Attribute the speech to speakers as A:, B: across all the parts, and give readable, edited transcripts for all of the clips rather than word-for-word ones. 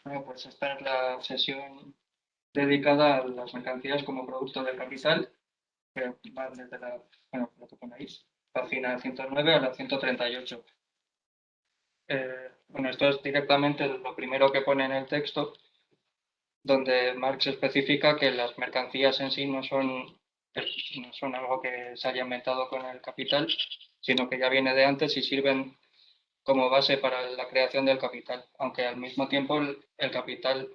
A: Bueno, pues esta es la sesión dedicada a las mercancías como producto del capital, que va desde lo que ponéis, página 109 a la 138. Bueno, esto es directamente lo primero que pone en el texto, donde Marx especifica que las mercancías en sí no son algo que se haya inventado con el capital, sino que ya viene de antes y sirven como base para la creación del capital, aunque al mismo tiempo el capital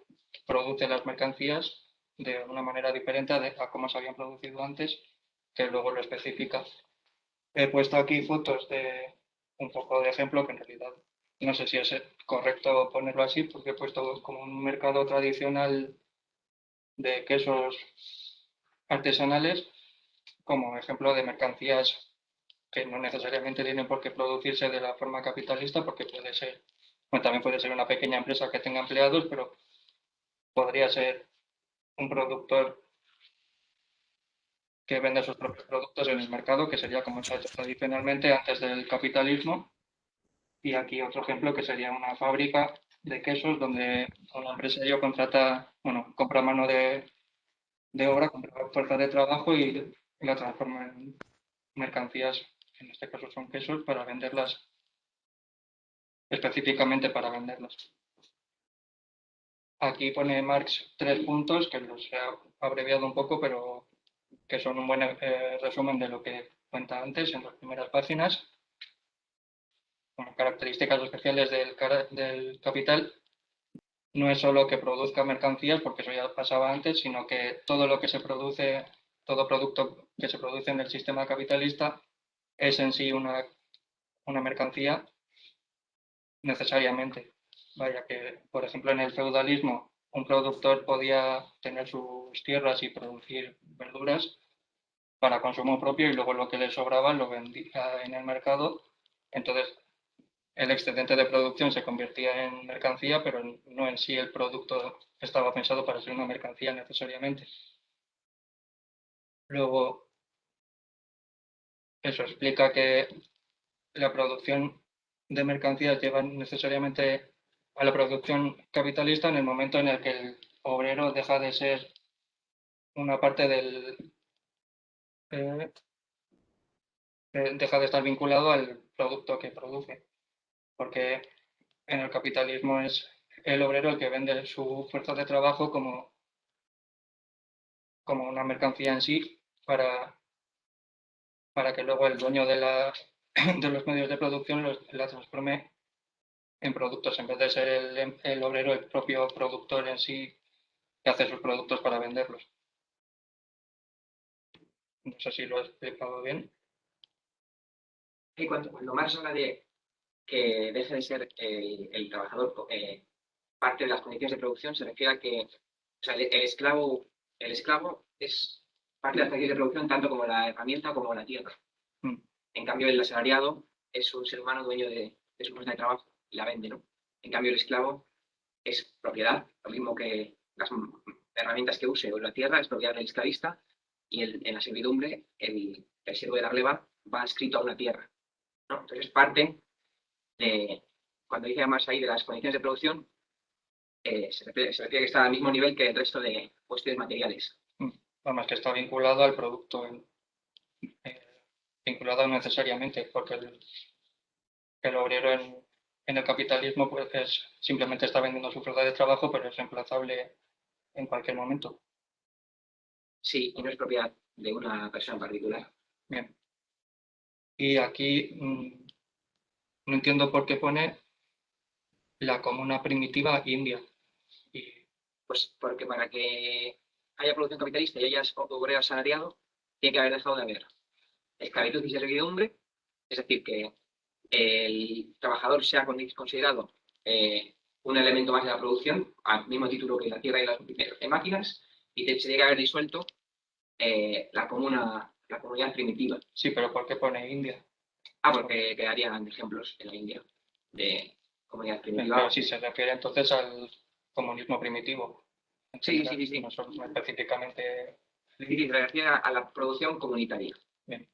A: produce las mercancías de una manera diferente a cómo se habían producido antes, que luego lo especifica. He puesto aquí fotos de un poco de ejemplo, que en realidad no sé si es correcto ponerlo así, porque he puesto como un mercado tradicional de quesos artesanales como ejemplo de mercancías que no necesariamente tienen por qué producirse de la forma capitalista, porque puede ser, bueno, también puede ser una pequeña empresa que tenga empleados, pero podría ser un productor que vende sus propios productos en el mercado, que sería como se ha hecho tradicionalmente antes del capitalismo. Y aquí otro ejemplo que sería una fábrica de quesos donde un empresario contrata, bueno, compra mano de obra, compra fuerza de trabajo y la transforma en mercancías, en este caso son quesos, para venderlas, específicamente para venderlas. Aquí pone Marx 3 puntos, que los he abreviado un poco, pero que son un buen resumen de lo que cuenta antes en las primeras páginas. Como características especiales del capital, no es solo que produzca mercancías, porque eso ya pasaba antes, sino que todo lo que se produce, todo producto que se produce en el sistema capitalista es en sí una mercancía necesariamente. Vaya que, por ejemplo, en el feudalismo un productor podía tener sus tierras y producir verduras para consumo propio y luego lo que le sobraba lo vendía en el mercado. Entonces, el excedente de producción se convertía en mercancía, pero no en sí el producto estaba pensado para ser una mercancía necesariamente. Luego, eso explica que la producción de mercancías lleva necesariamente a la producción capitalista en el momento en el que el obrero deja de ser una parte eh, deja de estar vinculado al producto que produce, porque en el capitalismo es el obrero el que vende su fuerza de trabajo como una mercancía en sí para que luego el dueño de los medios de producción la transforme en productos, en vez de ser el obrero el propio productor en sí que hace sus productos para venderlos. No sé si lo he explicado bien.
B: Y cuando Marx habla de que deje de ser el trabajador parte de las condiciones de producción, se refiere a que o sea, el esclavo es parte de las condiciones de producción tanto como la herramienta como la tierra.
A: Mm.
B: En cambio, el asalariado es un ser humano dueño de su fuerza de trabajo y la vende, ¿no? En cambio, el esclavo es propiedad, lo mismo que las herramientas que use o la tierra es propiedad del esclavista y en la servidumbre el siervo de la gleba va adscrito a una tierra, ¿no? Entonces, parte de, cuando dice además ahí de las condiciones de producción, se refiere que está al mismo nivel que el resto de cuestiones materiales.
A: Además que está vinculado al producto, vinculado necesariamente, porque el obrero en el capitalismo pues simplemente está vendiendo su fuerza de trabajo, pero es reemplazable en cualquier momento.
B: Sí, y no es propiedad de una persona en particular.
A: Bien. Y aquí no entiendo por qué pone la comuna primitiva india. Y,
B: Pues porque para que haya producción capitalista y haya obrero asalariado, tiene que haber dejado de haber esclavitud y servidumbre, es decir, que el trabajador sea considerado un elemento más de la producción, al mismo título que la tierra y las máquinas, y se tiene que haber disuelto la comunidad primitiva.
A: sí, pero ¿por qué pone India?
B: Porque quedarían ejemplos en la India de comunidad primitiva.
A: Pero si se refiere entonces al comunismo primitivo, en
B: Sí,
A: general,
B: sí, sí, sí.
A: no específicamente.
B: Sí, sí, se refiere a la producción comunitaria.
A: Bien.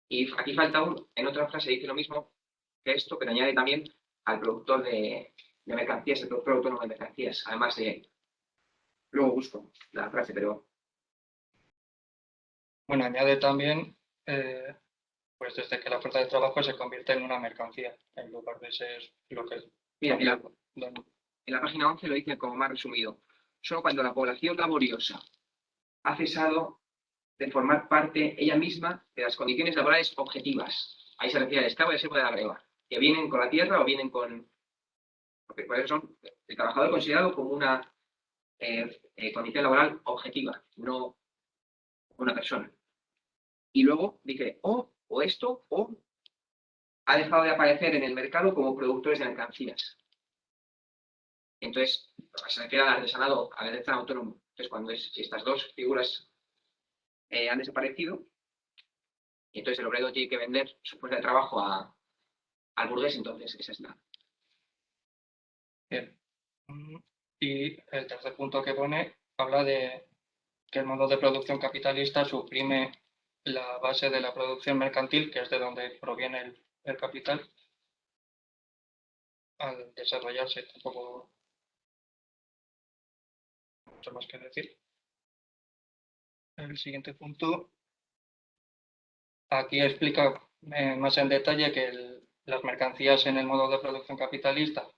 B: Y aquí falta en otra frase dice lo mismo que esto, pero añade también al productor de mercancías, el productor autónomo de mercancías, además de, luego busco la frase, pero
A: Bueno, añade también, pues desde que la fuerza de trabajo se convierte en una mercancía, en lugar de ser lo que es.
B: mira,
A: Donde-
B: en la página 11 lo dice como más resumido. Solo cuando la población laboriosa ha cesado de formar parte ella misma de las condiciones laborales objetivas. Ahí se refiere al esclavo y al siervo de la greva, que vienen con la tierra o vienen con... Porque por eso son el trabajador considerado como una condición laboral objetiva, no una persona. Y luego dice, o esto, o ha dejado de aparecer en el mercado como productores de mercancías. Entonces, se refiere al artesanado, al artesano autónomo. Entonces, cuando estas dos figuras han desaparecido, y entonces el obrero tiene que vender su fuerza de trabajo al burgués, entonces esa es la...
A: Bien. Y el tercer punto que pone habla de que el modo de producción capitalista suprime la base de la producción mercantil, que es de donde proviene el capital, al desarrollarse. Tampoco mucho más que decir. El siguiente punto, aquí explica más en detalle que las mercancías en el modo de producción capitalista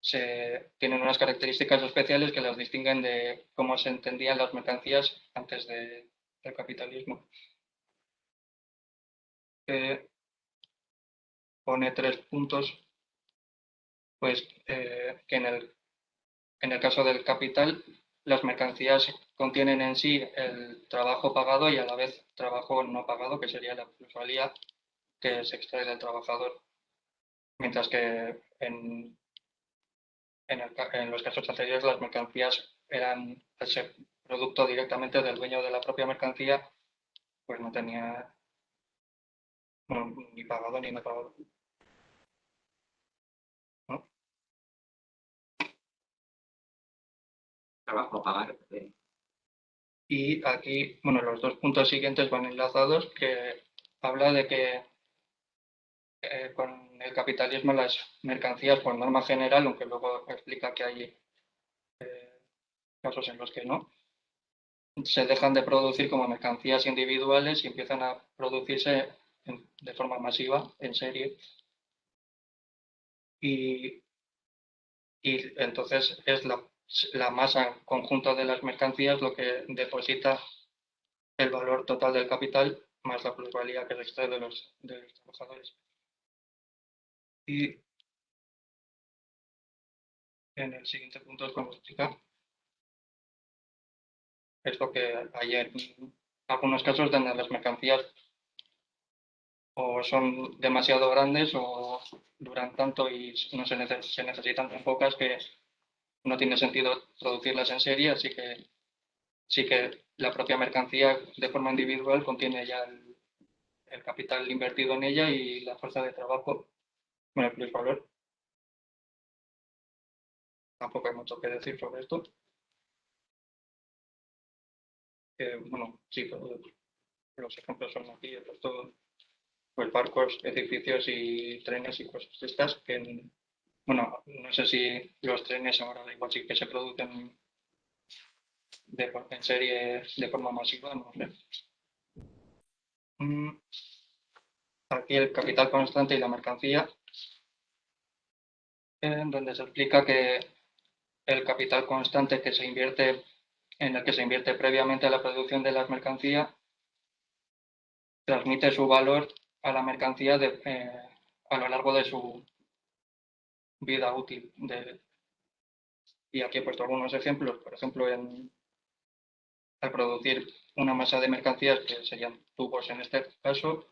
A: tienen unas características especiales que las distinguen de cómo se entendían las mercancías antes del capitalismo. Pone 3 puntos, pues que en el caso del capital, las mercancías contienen en sí el trabajo pagado y a la vez trabajo no pagado, que sería la plusvalía que se extrae del trabajador. Mientras que en los casos anteriores las mercancías eran, al ser producto directamente del dueño de la propia mercancía, pues no tenía ni pagado ni no pagado, ¿no?
B: trabajo a pagar.
A: Y aquí, bueno, los 2 puntos siguientes van enlazados, que habla de que con el capitalismo las mercancías, por norma general, aunque luego explica que hay casos en los que no, se dejan de producir como mercancías individuales y empiezan a producirse de forma masiva, en serie. Y, y entonces es la masa conjunta de las mercancías lo que deposita el valor total del capital más la plusvalía que se extrae de los trabajadores. Y en el siguiente punto es como explica, es lo que hay en algunos casos donde las mercancías o son demasiado grandes o duran tanto y no se necesitan tan pocas que no tiene sentido producirlas en serie, así que sí que la propia mercancía de forma individual contiene ya el capital invertido en ella y la fuerza de trabajo, bueno, el plusvalor. Tampoco hay mucho que decir sobre esto. Bueno, sí, los ejemplos son aquí, el resto, pues barcos, edificios y trenes y cosas de estas que, bueno, no sé si los trenes ahora da igual sí que se producen en serie de forma masiva, no sé. Mm, Aquí el capital constante y la mercancía, donde se explica que el capital constante que se invierte, en el que se invierte previamente a la producción de las mercancías, transmite su valor a la mercancía a lo largo de su vida útil. Y aquí he puesto algunos ejemplos, por ejemplo, al producir una masa de mercancías, que serían tubos en este caso,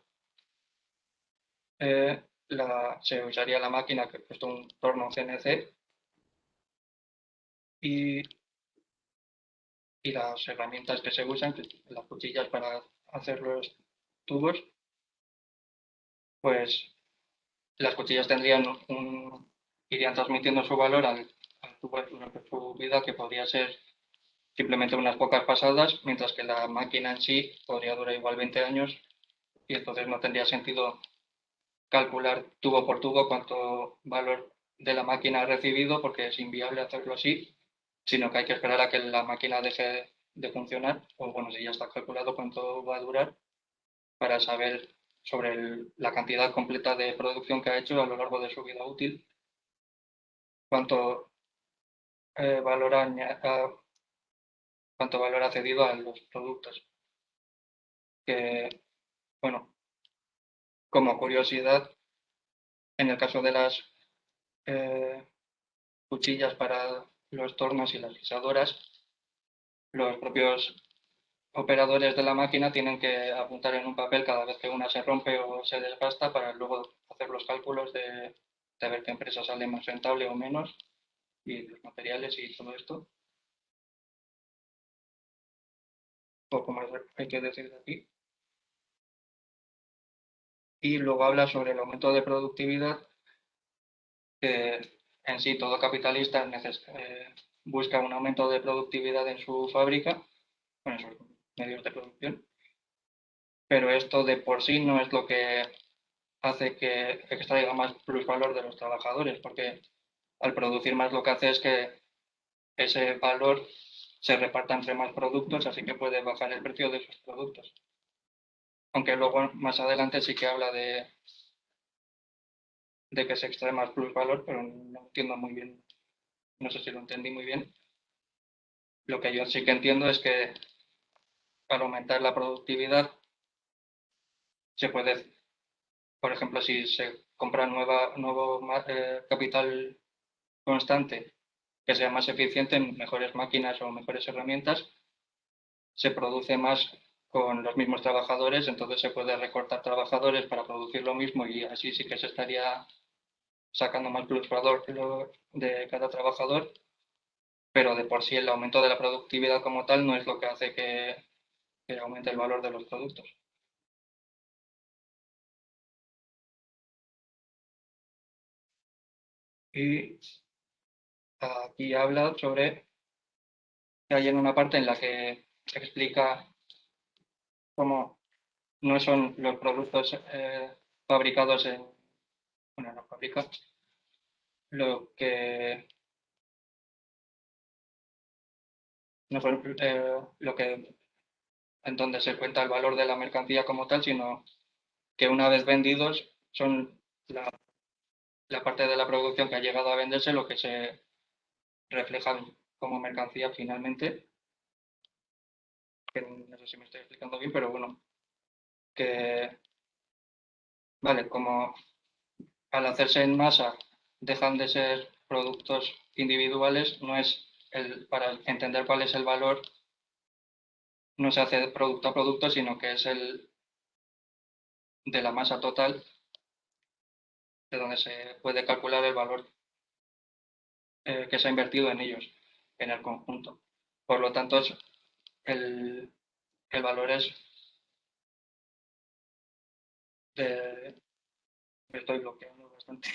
A: se usaría la máquina que he puesto un torno CNC y, y las herramientas que se usan, las cuchillas para hacer los tubos, pues las cuchillas irían transmitiendo su valor al tubo durante su vida, que podría ser simplemente unas pocas pasadas, mientras que la máquina en sí podría durar igual 20 años y entonces no tendría sentido calcular tubo por tubo cuánto valor de la máquina recibido porque es inviable hacerlo así, sino que hay que esperar a que la máquina deje de funcionar, o bueno, si ya está calculado cuánto va a durar, para saber sobre la cantidad completa de producción que ha hecho a lo largo de su vida útil, cuánto, valor, cuánto valor ha cedido a los productos. Que, bueno, como curiosidad, en el caso de las cuchillas para los tornos y las lisadoras, los propios operadores de la máquina tienen que apuntar en un papel cada vez que una se rompe o se desgasta para luego hacer los cálculos de ver qué empresa sale más rentable o menos y los materiales y todo esto. Poco más hay que decir de aquí. Y luego habla sobre el aumento de productividad, que en sí todo capitalista busca un aumento de productividad en su fábrica, en sus medios de producción, pero esto de por sí no es lo que hace que extraiga más plusvalor de los trabajadores, porque al producir más lo que hace es que ese valor se reparta entre más productos, así que puede bajar el precio de esos productos. Aunque luego más adelante sí que habla de que se extrae más plusvalor, pero no entiendo muy bien, no sé si lo entendí muy bien. Lo que yo sí que entiendo es que para aumentar la productividad se puede, por ejemplo, si se compra nuevo capital constante que sea más eficiente en mejores máquinas o mejores herramientas, se produce más con los mismos trabajadores, entonces se puede recortar trabajadores para producir lo mismo y así sí que se estaría sacando más plusvalor de cada trabajador, pero de por sí el aumento de la productividad como tal no es lo que hace que aumente el valor de los productos. Y aquí habla sobre que hay en una parte en la que explica cómo no son los productos fabricados en, bueno, no fabrica, lo que no son lo que en donde se cuenta el valor de la mercancía como tal, sino que una vez vendidos son la parte de la producción que ha llegado a venderse lo que se refleja como mercancía finalmente, que no sé si me estoy explicando bien, pero bueno, que vale, como al hacerse en masa dejan de ser productos individuales, no es para entender cuál es el valor, no se hace producto a producto, sino que es el de la masa total, de donde se puede calcular el valor que se ha invertido en ellos, en el conjunto. Por lo tanto, el, el valor es de... Me estoy bloqueando bastante.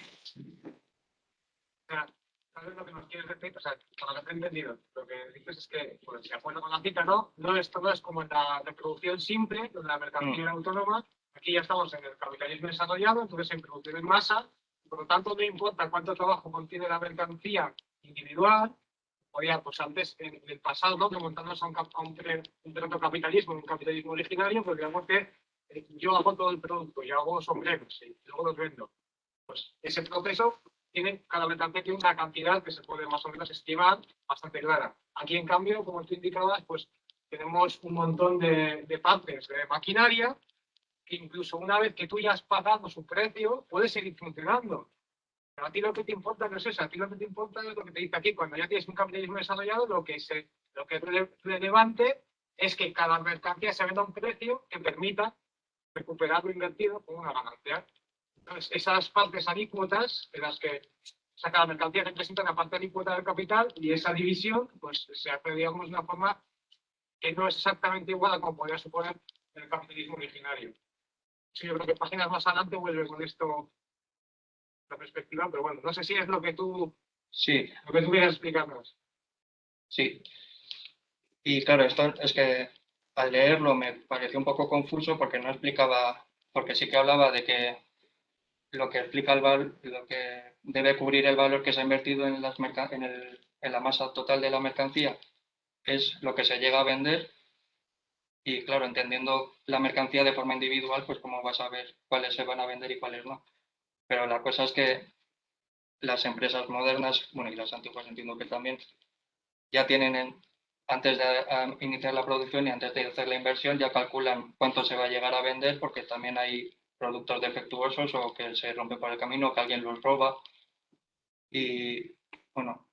C: ¿Sabes lo que nos quieres decir? O sea, para lo que he entendido, lo que dices es que, pues, de acuerdo con la cita, ¿no? No es todo es como en la reproducción simple, donde la mercancía era autónoma. Aquí ya estamos en el capitalismo desarrollado, entonces en producción en masa. Por lo tanto, no importa cuánto trabajo contiene la mercancía individual. Podía, pues antes, en el pasado, ¿no? Remontarnos a un proto-capitalismo, un capitalismo originario, pues digamos que yo hago todo el producto, yo hago sombreros y luego los vendo. Pues ese proceso cada mercancía tiene una cantidad que se puede más o menos estimar bastante clara. Aquí, en cambio, como tú indicabas, pues tenemos un montón de partes de maquinaria que incluso una vez que tú ya has pagado su precio, puede seguir funcionando. Pero a ti lo que te importa no es eso, a ti lo que te importa es lo que te dice aquí. Cuando ya tienes un capitalismo desarrollado, lo que es relevante es que cada mercancía se venda a un precio que permita recuperar lo invertido con una ganancia. Entonces, esas partes alícuotas de las que saca la mercancía representan la parte alícuota del capital y esa división pues se hace, digamos, de una forma que no es exactamente igual a como podría suponer el capitalismo originario. Sí, yo creo que páginas más adelante vuelve con esto la perspectiva, pero bueno, no sé si es
A: Sí,
C: lo que tú quieras explicarnos.
A: sí. Y claro, esto es que al leerlo me pareció un poco confuso porque no explicaba, porque sí que hablaba de que lo que explica lo que debe cubrir el valor que se ha invertido en la masa total de la mercancía es lo que se llega a vender. Y claro, entendiendo la mercancía de forma individual, pues cómo vas a ver cuáles se van a vender y cuáles no. Pero la cosa es que las empresas modernas, bueno, y las antiguas entiendo que también, ya tienen, antes de iniciar la producción y antes de hacer la inversión, ya calculan cuánto se va a llegar a vender, porque también hay productos defectuosos o que se rompen por el camino, o que alguien los roba. Y bueno,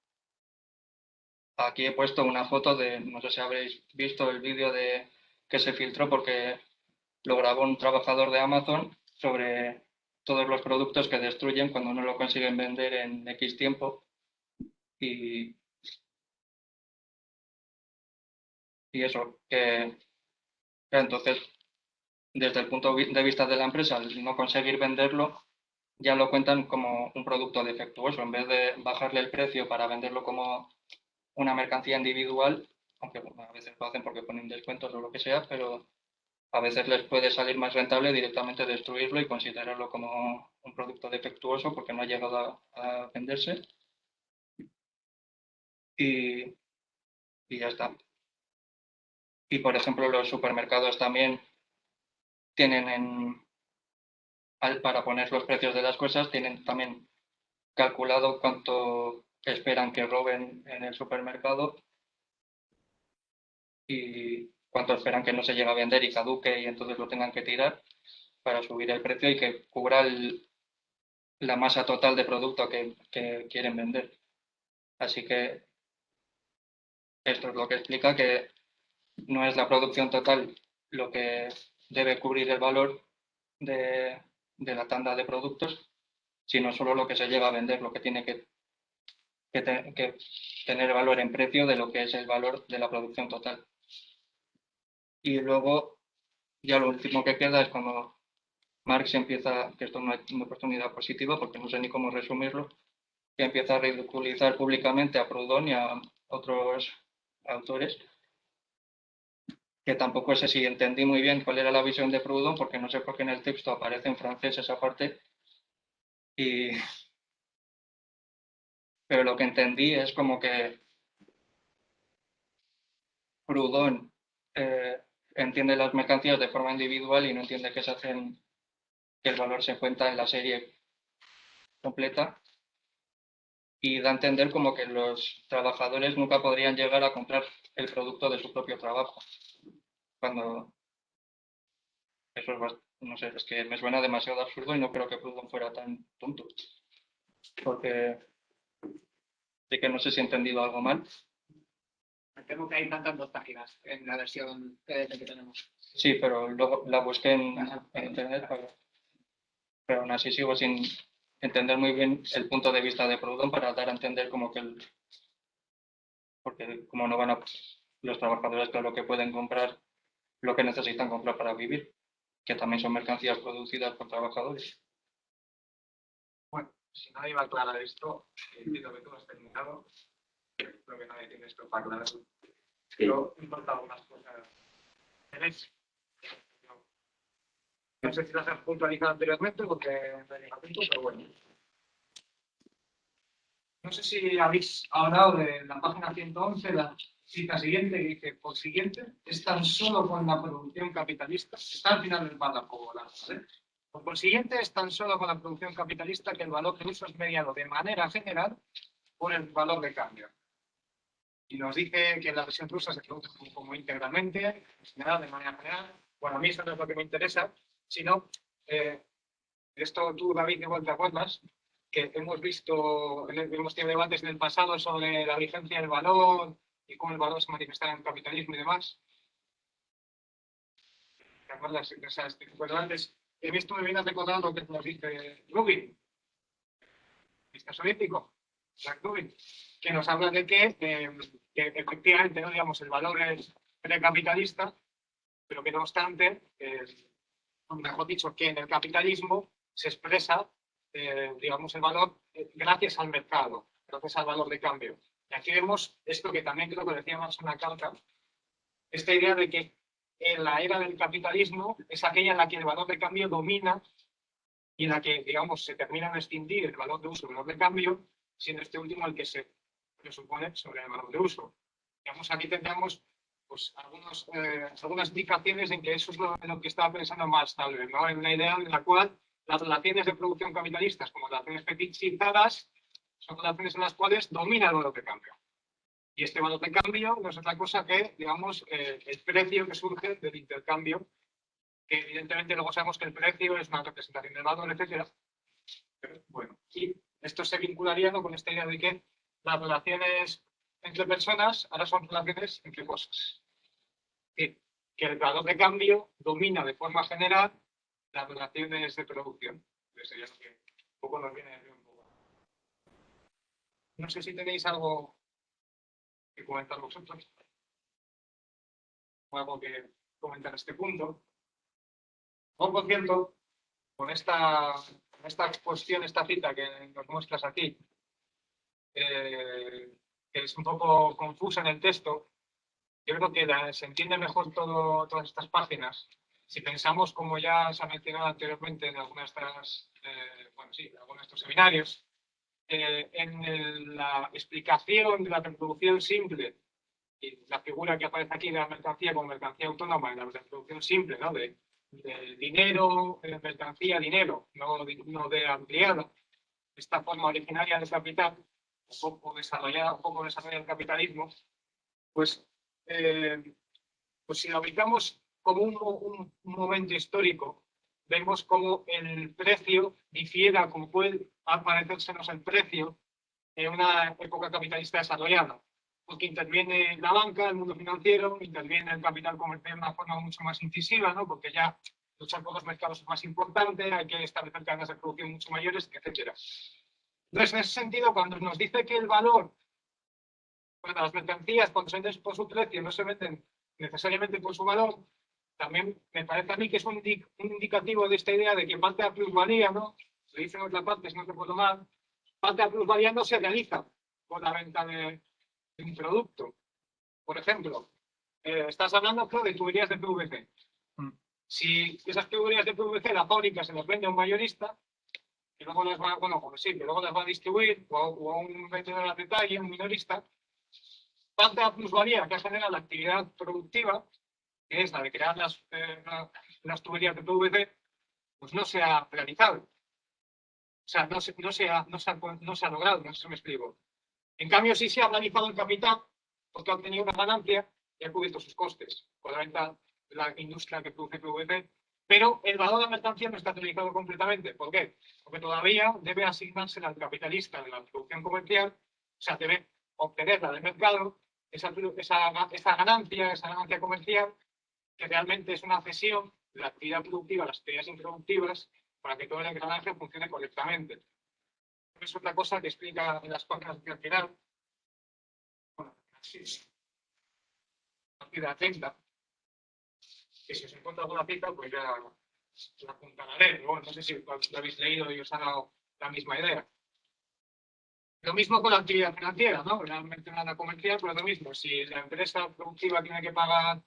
A: aquí he puesto una foto de, no sé si habréis visto el vídeo de que se filtró porque lo grabó un trabajador de Amazon sobre todos los productos que destruyen cuando no lo consiguen vender en X tiempo. Y, y eso, que entonces, desde el punto de vista de la empresa, al no conseguir venderlo, ya lo cuentan como un producto defectuoso. En vez de bajarle el precio para venderlo como una mercancía individual, aunque bueno, a veces lo hacen porque ponen descuentos o lo que sea, pero a veces les puede salir más rentable directamente destruirlo y considerarlo como un producto defectuoso porque no ha llegado a venderse y, y ya está. Y por ejemplo, los supermercados también tienen para poner los precios de las cosas, tienen también calculado cuánto esperan que roben en el supermercado y cuánto esperan que no se llegue a vender y caduque y entonces lo tengan que tirar para subir el precio y que cubra la masa total de producto que quieren vender. Así que esto es lo que explica que no es la producción total lo que debe cubrir el valor de la tanda de productos, sino solo lo que se llega a vender, lo que tiene que tener valor en precio de lo que es el valor de la producción total. Y luego, ya lo último que queda es cuando Marx empieza, que esto no es una oportunidad positiva porque no sé ni cómo resumirlo, que empieza a ridiculizar públicamente a Proudhon y a otros autores, que tampoco sé si entendí muy bien cuál era la visión de Proudhon, porque no sé por qué en el texto aparece en francés esa parte, y, pero lo que entendí es como que Proudhon entiende las mercancías de forma individual y no entiende que que el valor se cuenta en la serie completa, y da a entender como que los trabajadores nunca podrían llegar a comprar el producto de su propio trabajo, cuando eso es no sé, es que me suena demasiado absurdo y no creo que Proudhon fuera tan tonto, porque sí que no sé si he entendido algo mal.
C: Me temo que hay tantas dos páginas en la versión PDF que tenemos.
A: Sí, pero luego la busqué en internet, pero aún así sigo sin entender muy bien el punto de vista de Proudhon para dar a entender como que porque como no van a los trabajadores, claro que pueden comprar lo que necesitan comprar para vivir, que también son mercancías producidas por trabajadores.
C: Bueno, si nadie va a aclarar esto, entiendo que tú has terminado. Creo que nadie tiene esto para aclararlo. Pero me faltan algunas cosas. ¿Tenéis? No sé si las has puntualizado anteriormente porque no he llegado a tiempo, pero bueno. No sé si habéis hablado de la página 111, la cita siguiente, que dice, por siguiente, es tan solo con la producción capitalista, está al final del párrafo, ¿vale? Por siguiente, es tan solo con la producción capitalista que el valor de uso es mediado de manera general por el valor de cambio. Y nos dice que en la versión rusa se produce como íntegramente, en general, de manera general. Bueno, a mí eso no es lo que me interesa, sino, esto tú, David, igual te acuerdas, que hemos tenido debates en el pasado sobre la vigencia del valor y cómo el valor se manifestará en el capitalismo y demás. ¿Te acuerdas? O sea, bueno, antes he visto muy bien recordado lo que nos dice Rubin, este soviético, Jack Rubin, que nos habla de que efectivamente, ¿no? Digamos, el valor es precapitalista, pero que no obstante, mejor dicho, que en el capitalismo se expresa, digamos, el valor gracias al mercado, gracias al valor de cambio. Y aquí vemos esto que también creo que decíamos en una carta, esta idea de que en la era del capitalismo es aquella en la que el valor de cambio domina y en la que, digamos, se termina de extinguir el valor de uso y el valor de cambio, siendo este último el que se presupone sobre el valor de uso. Digamos, aquí tendríamos pues, algunas indicaciones en que eso es lo que estaba pensando Marx, tal vez, ¿no? En una idea en la cual las relaciones de producción capitalistas como relaciones fetichizadas son relaciones en las cuales domina el valor de cambio. Y este valor de cambio no es otra cosa que, digamos, el precio que surge del intercambio, que evidentemente luego sabemos que el precio es una representación del valor, etcétera. Pero, bueno, y esto se vincularía, ¿no?, con esta idea de que las relaciones entre personas ahora son relaciones entre cosas. Es decir, que el valor de cambio domina de forma general las relaciones de producción. Entonces sería lo que un poco nos viene a decir un poco. No sé si tenéis algo que comentar vosotros o algo que comentar a este punto. Por cierto, con esta exposición, esta cita que nos muestras aquí, que es un poco confusa en el texto, yo creo que se entiende mejor todas estas páginas si pensamos, como ya se ha mencionado anteriormente en algunos de estos seminarios, en la explicación de la reproducción simple y la figura que aparece aquí de la mercancía como mercancía autónoma en la reproducción simple, ¿no?, de dinero, mercancía, dinero, no de ampliada. Esta forma originaria del capital, un poco desarrollada el capitalismo, pues si lo ubicamos como un momento histórico, vemos cómo el precio difiera, como puede aparecérsenos el precio en una época capitalista desarrollada, porque interviene la banca, el mundo financiero, interviene el capital comercial de una forma mucho más incisiva, ¿no?, porque ya luchar por los mercados es más importante, hay que establecer cadenas de producción mucho mayores, etcétera. Entonces, en ese sentido, cuando nos dice que el valor, bueno, las mercancías, cuando se venden por su precio, no se venden necesariamente por su valor, también me parece a mí que es un indicativo de esta idea de que parte de la plusvalía, ¿no?, se dice en otra parte, si no recuerdo mal, parte de la plusvalía no se realiza por la venta de un producto. Por ejemplo, estás hablando, creo, de tuberías de PVC. Si esas tuberías de PVC la fábrica se las vende a un mayorista, y luego las va, que luego las va a distribuir o a un vendedor al detalle, un minorista, parte de la plusvalía que genera la actividad productiva, que es la de crear las tuberías de PVC, pues no se ha realizado. O sea, no se ha logrado, no sé si me explico. En cambio, sí se ha realizado el capital, porque ha obtenido una ganancia y ha cubierto sus costes con la venta de la industria que produce PVC, pero el valor de la mercancía no está realizado completamente. ¿Por qué? Porque todavía debe asignarse al capitalista de la producción comercial, o sea, debe obtenerla del mercado, esa ganancia comercial, que realmente es una cesión de la actividad productiva a las actividades improductivas para que todo el engranaje funcione correctamente. Es otra cosa que explica en las páginas que al final, bueno, así, partida atenta, que si os encuentro alguna cita, pues ya la apuntaré. Bueno, no sé si lo habéis leído y os ha dado la misma idea. Lo mismo con la actividad financiera, ¿no? Realmente nada comercial, pero lo mismo. Si la empresa productiva tiene que pagar,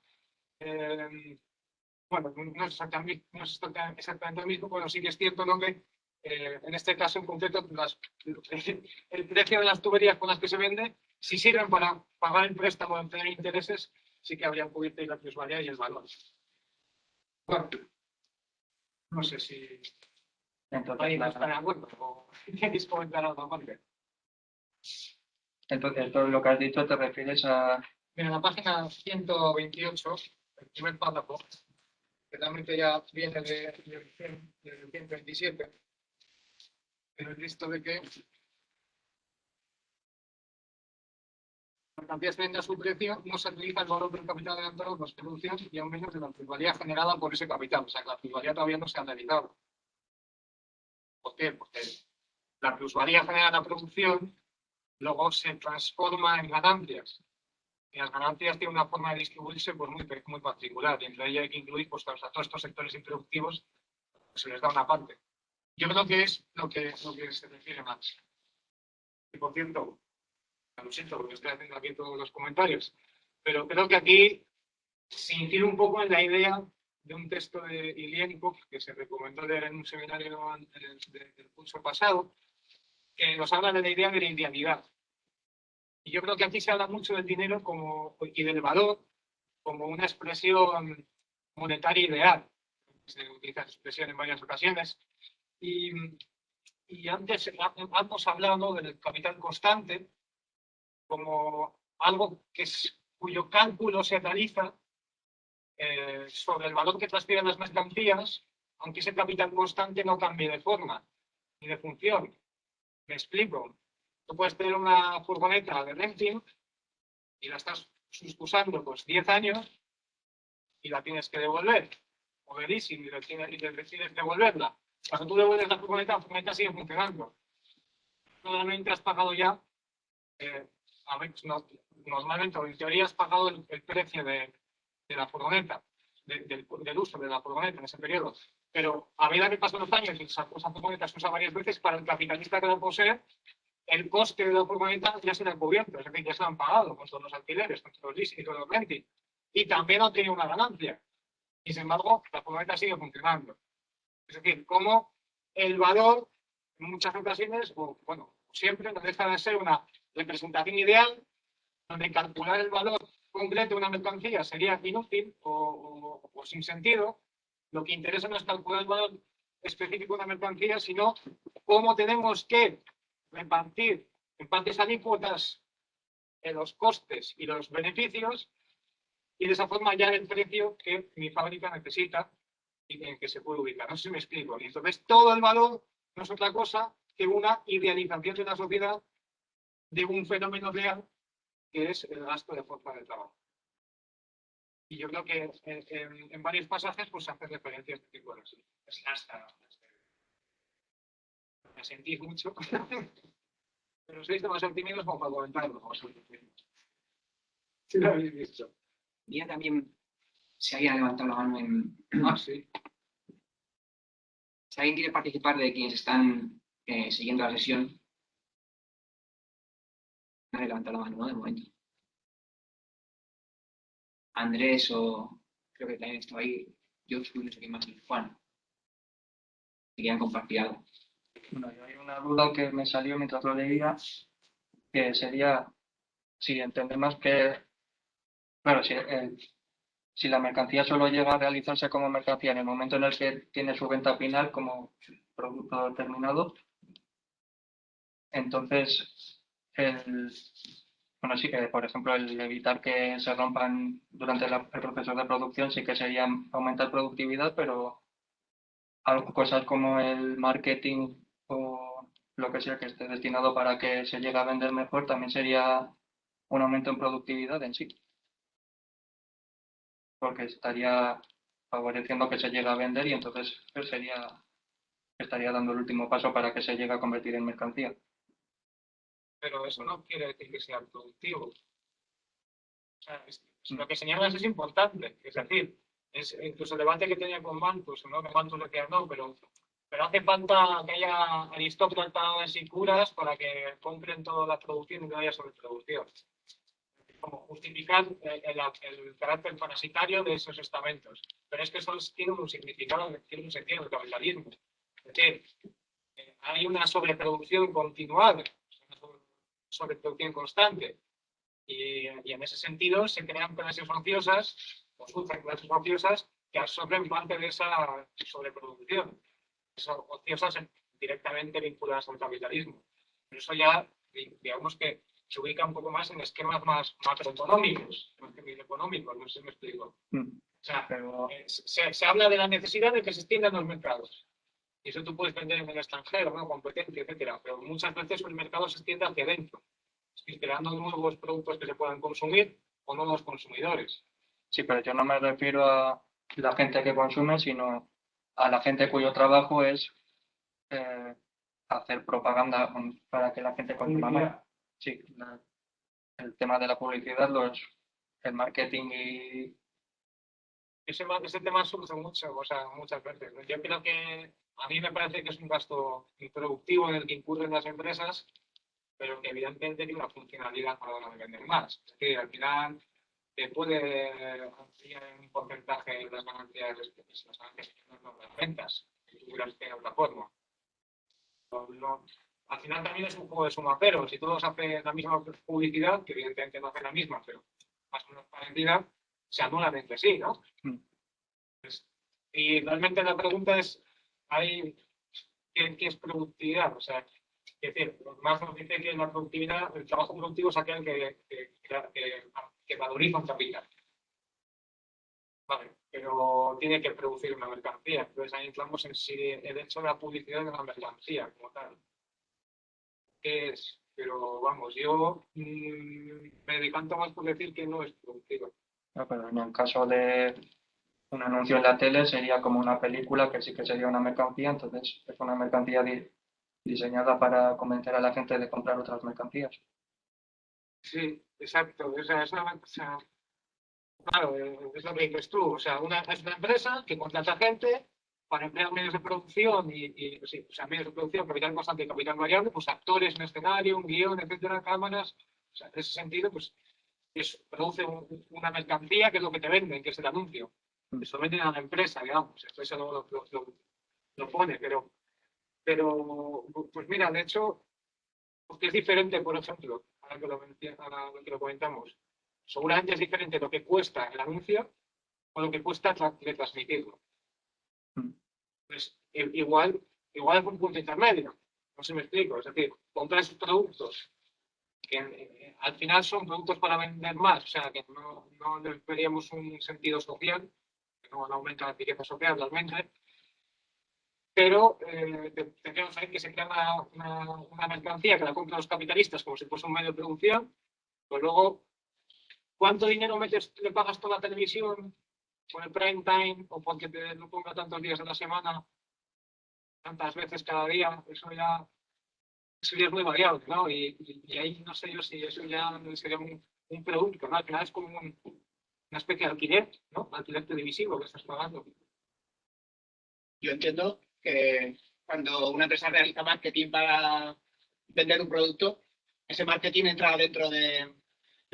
C: bueno, no es exactamente lo mismo, pero sí que es cierto, ¿no?, que en este caso en concreto, el precio de las tuberías con las que se vende, si sirven para pagar el préstamo de obtener intereses, sí que habría cubierto la plusvalía y el valor. Bueno, no sé si
A: Entonces,
C: no está de acuerdo o queréis comentar algo aparte.
A: entonces, todo lo que has dicho te refieres a...
C: Mira, la página 128, el primer párrafo, que realmente ya viene del 127, pero he visto de que la mercancía se vende a su precio, no se utiliza el valor del capital adelantado de las producciones y aún menos de la plusvalía generada por ese capital. O sea, que la plusvalía todavía no se ha realizado. ¿Por qué? Porque la plusvalía generada en la producción luego se transforma en ganancias. Y las ganancias tienen una forma de distribuirse pues, muy particular. Y entre ellas hay que incluir pues, a todos estos sectores improductivos, pues, se les da una parte. Yo creo que es lo que se refiere Max. Y por cierto, lo siento porque estoy haciendo aquí todos los comentarios, pero creo que aquí se incide un poco en la idea de un texto de Ilienkov que se recomendó leer en un seminario del curso pasado, que nos habla de la idea de la idealidad. Y yo creo que aquí se habla mucho del dinero y del valor como una expresión monetaria ideal. Se utiliza esa expresión en varias ocasiones. Y antes hemos hablado, ¿no?, del capital constante como algo cuyo cálculo se realiza sobre el valor que transfieren las mercancías, aunque ese capital constante no cambie de forma ni de función. Me explico. Tú puedes tener una furgoneta de renting y la estás usando pues 10 años y la tienes que devolver. O de leasing y decides devolverla. Cuando tú devuelves la furgoneta sigue funcionando. Normalmente has pagado ya, normalmente o en teoría has pagado el precio de la furgoneta, del uso de la furgoneta en ese periodo. Pero a medida que pasan los años y esa furgoneta se usa varias veces, para el capitalista que la posee, el coste de la furgoneta ya se le ha cubierto, es decir, ya se lo han pagado con todos los alquileres, con todos los leasing y todos los renting. Y también no tiene una ganancia. Y sin embargo, la furgoneta sigue funcionando. Es decir, como el valor, en muchas ocasiones, o bueno, siempre no deja de ser una representación ideal, donde calcular el valor concreto de una mercancía sería inútil o sin sentido. Lo que interesa no es calcular el valor específico de una mercancía, sino cómo tenemos que repartir en partes alícuotas los costes y los beneficios, y de esa forma hallar el precio que mi fábrica necesita y en que se puede ubicar. No sé si me explico. Y entonces todo el valor no es otra cosa que una idealización de una sociedad de un fenómeno real que es el gasto de fuerza de trabajo. Y yo creo que en varios pasajes pues hace referencia a este tipo de cosas. Es hasta me sentís mucho, pero sois demasiado tímidos como para comentarlo. Sí lo habéis visto.
B: Ya también se había levantado la mano en...
C: Ah, sí.
B: Si alguien quiere participar de quienes están siguiendo la sesión, nadie levanta la mano, ¿no? De momento. Andrés o creo que también estaba ahí, yo no sé quién más, y Juan. Si querían compartir algo.
A: Bueno, y hay una duda que me salió mientras lo leía, que sería si entendemos que, claro, si la mercancía solo llega a realizarse como mercancía en el momento en el que tiene su venta final como producto terminado, entonces, bueno, sí que, por ejemplo, el evitar que se rompan durante el proceso de producción sí que sería aumentar productividad, pero cosas como el marketing o lo que sea que esté destinado para que se llegue a vender mejor también sería un aumento en productividad en sí, porque estaría favoreciendo que se llegue a vender y entonces pues, estaría dando el último paso para que se llegue a convertir en mercancía.
C: Pero eso no quiere decir que sea productivo. O sea, lo que señalas es importante. Es decir, es incluso el debate que tenía con Malthus, ¿no? Que Malthus decía no, pero hace falta que haya aristócratas y curas para que compren toda la producción y no haya sobreproducción. Como justificar el carácter parasitario de esos estamentos. Pero es que eso tiene un significado, tiene un sentido en el capitalismo. Es decir, hay una sobreproducción continuada, una sobreproducción constante. Y en ese sentido se crean clases ociosas, o surgen clases ociosas que absorben parte de esa sobreproducción. Esas ociosas directamente vinculadas al capitalismo. Pero eso ya, digamos que se ubica un poco más en esquemas más macroeconómicos, más que microeconómicos, no sé si me explico. O sea, se habla de la necesidad de que se extiendan los mercados. Y eso tú puedes vender en el extranjero, ¿no? Competencia, etcétera. Pero muchas veces el mercado se extiende hacia adentro, creando nuevos productos que se puedan consumir o nuevos consumidores.
A: Sí, pero yo no me refiero a la gente que consume, sino a la gente cuyo trabajo es hacer propaganda para que la gente consuma más. Sí, el tema de la publicidad, el marketing y...
C: Ese tema surge mucho, o sea, muchas veces. Yo creo que a mí me parece que es un gasto improductivo en el que incurren las empresas, pero que evidentemente tiene una funcionalidad para vender más. Es decir, al final te puede ampliar un porcentaje las ganancias, no las ventas, si tuvieras que de otra forma. Al final también es un juego de suma cero. Si todos hacen la misma publicidad, que evidentemente no hacen la misma, pero más o menos parecida, se anulan entre sí, ¿no? Pues, y realmente la pregunta es, ¿qué es productividad? O sea, es decir, Marx nos dice que la productividad, el trabajo productivo es aquel que valoriza un capital. Vale, pero tiene que producir una mercancía. Entonces ahí entramos en si el hecho de la publicidad de la mercancía como tal. ¿Qué es? Pero vamos, yo me decanto más por decir que no es productivo.
A: No, pero en el caso de un anuncio en la tele sería como una película que sí que sería una mercancía, entonces es una mercancía diseñada para convencer a la gente de comprar otras mercancías.
C: Sí, exacto. Claro, es lo que dices tú. O sea, es una empresa que contrata gente para emplear medios de producción sí, o sea, medios de producción, capital constante y capital variable, pues actores, un escenario, un guión, etcétera, cámaras. O sea, en ese sentido, pues produce una mercancía que es lo que te venden, que es el anuncio. Eso venden a la empresa, digamos. Eso lo pone, pero, pues mira, de hecho, porque es diferente, por ejemplo, ahora que lo comentamos, seguramente es diferente lo que cuesta el anuncio o lo que cuesta retransmitirlo. Pues igual es un punto intermedio, no sé si me explico, es decir, comprar esos productos que al final son productos para vender más, o sea, que no les veríamos un sentido social, que no aumenta la riqueza social realmente, pero tendríamos que se crea una mercancía que la compran los capitalistas como si fuese un medio de producción, pues luego, ¿cuánto dinero le pagas toda la televisión por el prime time o porque te lo ponga tantos días de la semana, tantas veces cada día? Eso ya es muy variable, ¿no? Y ahí no sé yo si eso ya sería un producto, ¿no? Al final es como una especie de alquiler, ¿no? Alquiler televisivo que estás pagando.
D: Yo entiendo que cuando una empresa realiza marketing para vender un producto, ese marketing entra dentro del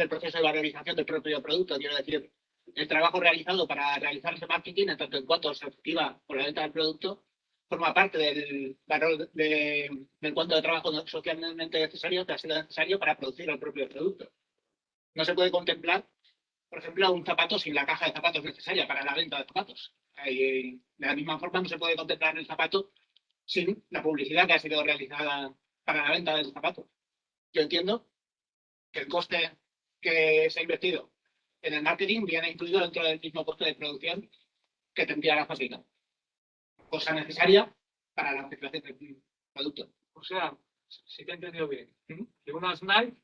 D: proceso de valorización del propio producto. Quiero decir, el trabajo realizado para realizar ese marketing, en tanto en cuanto se activa por la venta del producto, forma parte del valor del cuanto de trabajo socialmente necesario que ha sido necesario para producir el propio producto. No se puede contemplar, por ejemplo, un zapato sin la caja de zapatos necesaria para la venta de zapatos. De la misma forma, no se puede contemplar el zapato sin la publicidad que ha sido realizada para la venta del zapato. Yo entiendo que el coste que se ha invertido en el marketing viene incluido dentro del mismo coste de producción que tendría la fábrica. Cosa necesaria para la circulación del producto.
C: O sea, si te he entendido bien, que unas Nike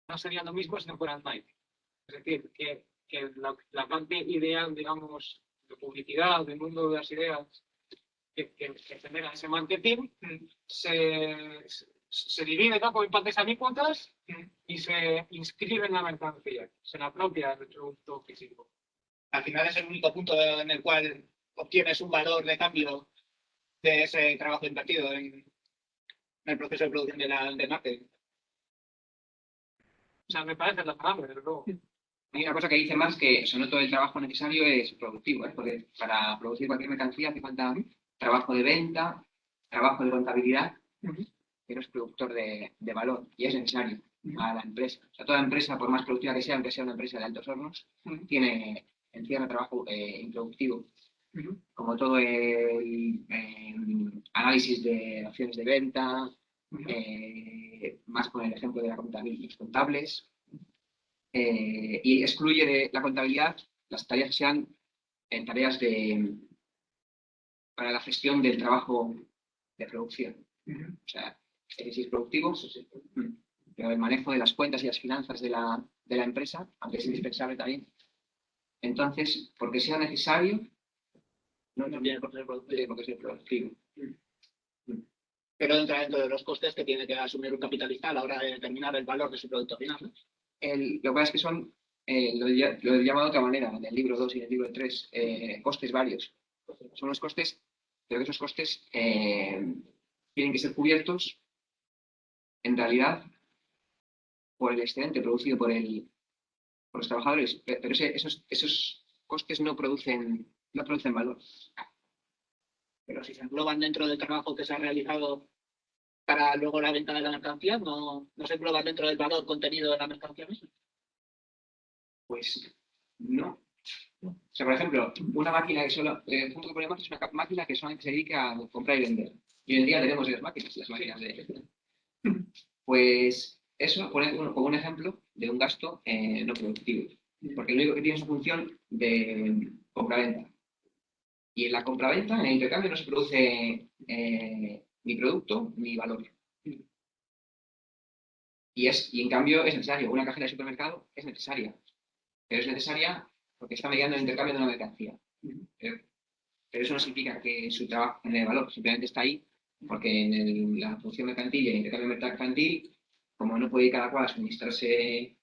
C: no serían lo mismo si no fueran Nike. Es decir, que la parte ideal, digamos, de publicidad, del mundo de las ideas que genera ese marketing, se divide, ¿no?, por partes alícuotas y se inscribe en la mercancía, se la apropia del producto físico.
D: Al final es el único punto en el cual obtienes un valor de cambio de ese trabajo invertido en el proceso de producción del marketing.
C: O sea, me parece razonable, desde luego.
B: Hay una cosa que dice más que no todo el trabajo necesario es productivo, porque para producir cualquier mercancía hace falta trabajo de venta, trabajo de contabilidad, que no es productor de valor y es necesario a la empresa. O sea, toda empresa, por más productiva que sea, aunque sea una empresa de altos hornos, encierra trabajo improductivo, como todo el análisis de opciones de venta, más con el ejemplo de los contables. Y excluye de la contabilidad las tareas que sean tareas para la gestión del trabajo de producción. O sea, si es productivo, pero el manejo de las cuentas y las finanzas de la empresa, aunque es indispensable también. Entonces, porque sea necesario, no tiene por qué ser productivo.
D: Pero entra dentro de los costes que tiene que asumir un capitalista a la hora de determinar el valor de su producto final, ¿no?
B: Lo que pasa es que son, lo he llamado de otra manera, en el libro 2 y en el libro 3, costes varios. Son los costes, pero que esos costes tienen que ser cubiertos, en realidad, por el excedente producido por el por los trabajadores, pero esos costes no producen valor.
D: Pero si se engloban dentro del trabajo que se ha realizado para luego la venta de la mercancía, no se engloban dentro del valor contenido de la mercancía misma.
B: Pues no. O sea, por ejemplo, una máquina que solo, el punto que ponemos es una máquina que solamente se dedica a comprar y vender. Y hoy en día tenemos las máquinas de... Pues eso, poner como un ejemplo de un gasto no productivo. Porque lo único que tiene es una función de compra-venta. Y en la compraventa, en el intercambio, no se produce ni producto ni valor. Y en cambio es necesario. Una cajera de supermercado es necesaria. Pero es necesaria porque está mediando el intercambio de una mercancía. Pero eso no significa que su trabajo genere valor. Simplemente está ahí porque en la función mercantil y el intercambio mercantil, como no puede ir cada cual a suministrarse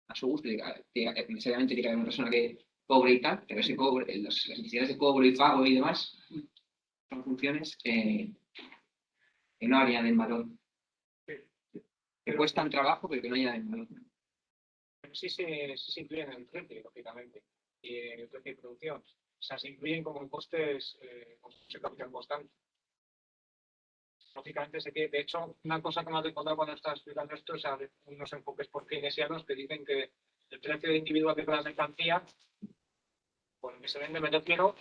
B: a su gusto, necesariamente tiene que haber una persona que cobre y tal, pero ese cobre, las necesidades de cobro y pago y demás son funciones que no añaden valor. Que cuestan trabajo, pero que no añaden valor.
C: Pero sí se incluyen en el precio, lógicamente, y en el precio de producción. O sea, se incluyen como costes con capital constante. Lógicamente, de hecho, una cosa que me has recordado cuando estás explicando esto es unos enfoques por keynesianos que dicen que el precio individual de cada mercancía, por el que se vende, me refiero,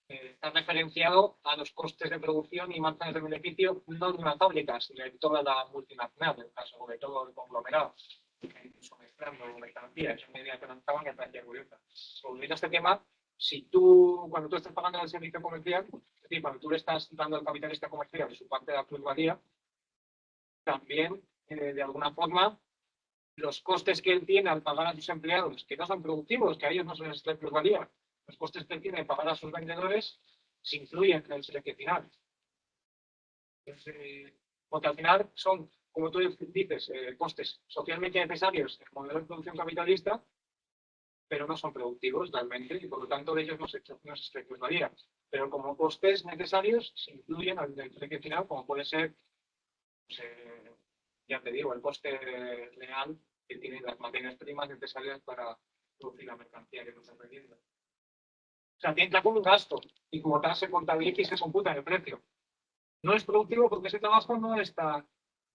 C: está referenciado a los costes de producción y márgenes de beneficio no de una fábrica, sino de toda la multinacional, en el caso de todo el conglomerado, suministrando mercancías. Es una idea que lanzaban que me parecía curiosa. Volviendo a este tema, cuando tú estás pagando el servicio comercial, es decir, cuando tú le estás dando al capitalista comercial de su parte de la plusvalía, también, de alguna forma, los costes que él tiene al pagar a sus empleados, que no son productivos, que a ellos no se les trae plusvalía, los costes que él tiene de pagar a sus vendedores, se incluyen en el servicio final. Porque al final son, como tú dices, costes socialmente necesarios en el modelo de producción capitalista, pero no son productivos realmente y por lo tanto de ellos no se extrae plusvalía. Pero como costes necesarios se incluyen en el precio final, como puede ser, pues, ya te digo, el coste real que tienen las materias primas necesarias para producir la mercancía que nos están vendiendo. O sea, entra como un gasto y como tal se contabiliza y se computa en el precio. No es productivo porque ese trabajo no está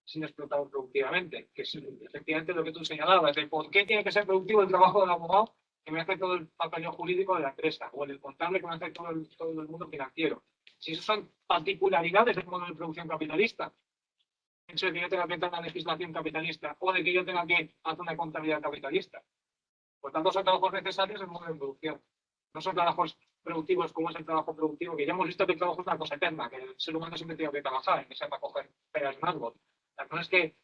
C: sin explotar productivamente, que es efectivamente lo que tú señalabas, de por qué tiene que ser productivo el trabajo del abogado que me hace todo el papeleo jurídico de la empresa, o el contable que me hace todo el mundo financiero. Si eso son particularidades del modelo de producción capitalista, el hecho de que yo tenga que entrar en una legislación capitalista o de que yo tenga que hacer una contabilidad capitalista. Por tanto, son trabajos necesarios en el modelo de producción. No son trabajos productivos como es el trabajo productivo, que ya hemos visto que el trabajo es una cosa eterna, que el ser humano siempre tiene que trabajar, que se va a coger peras en árbol. La cosa es que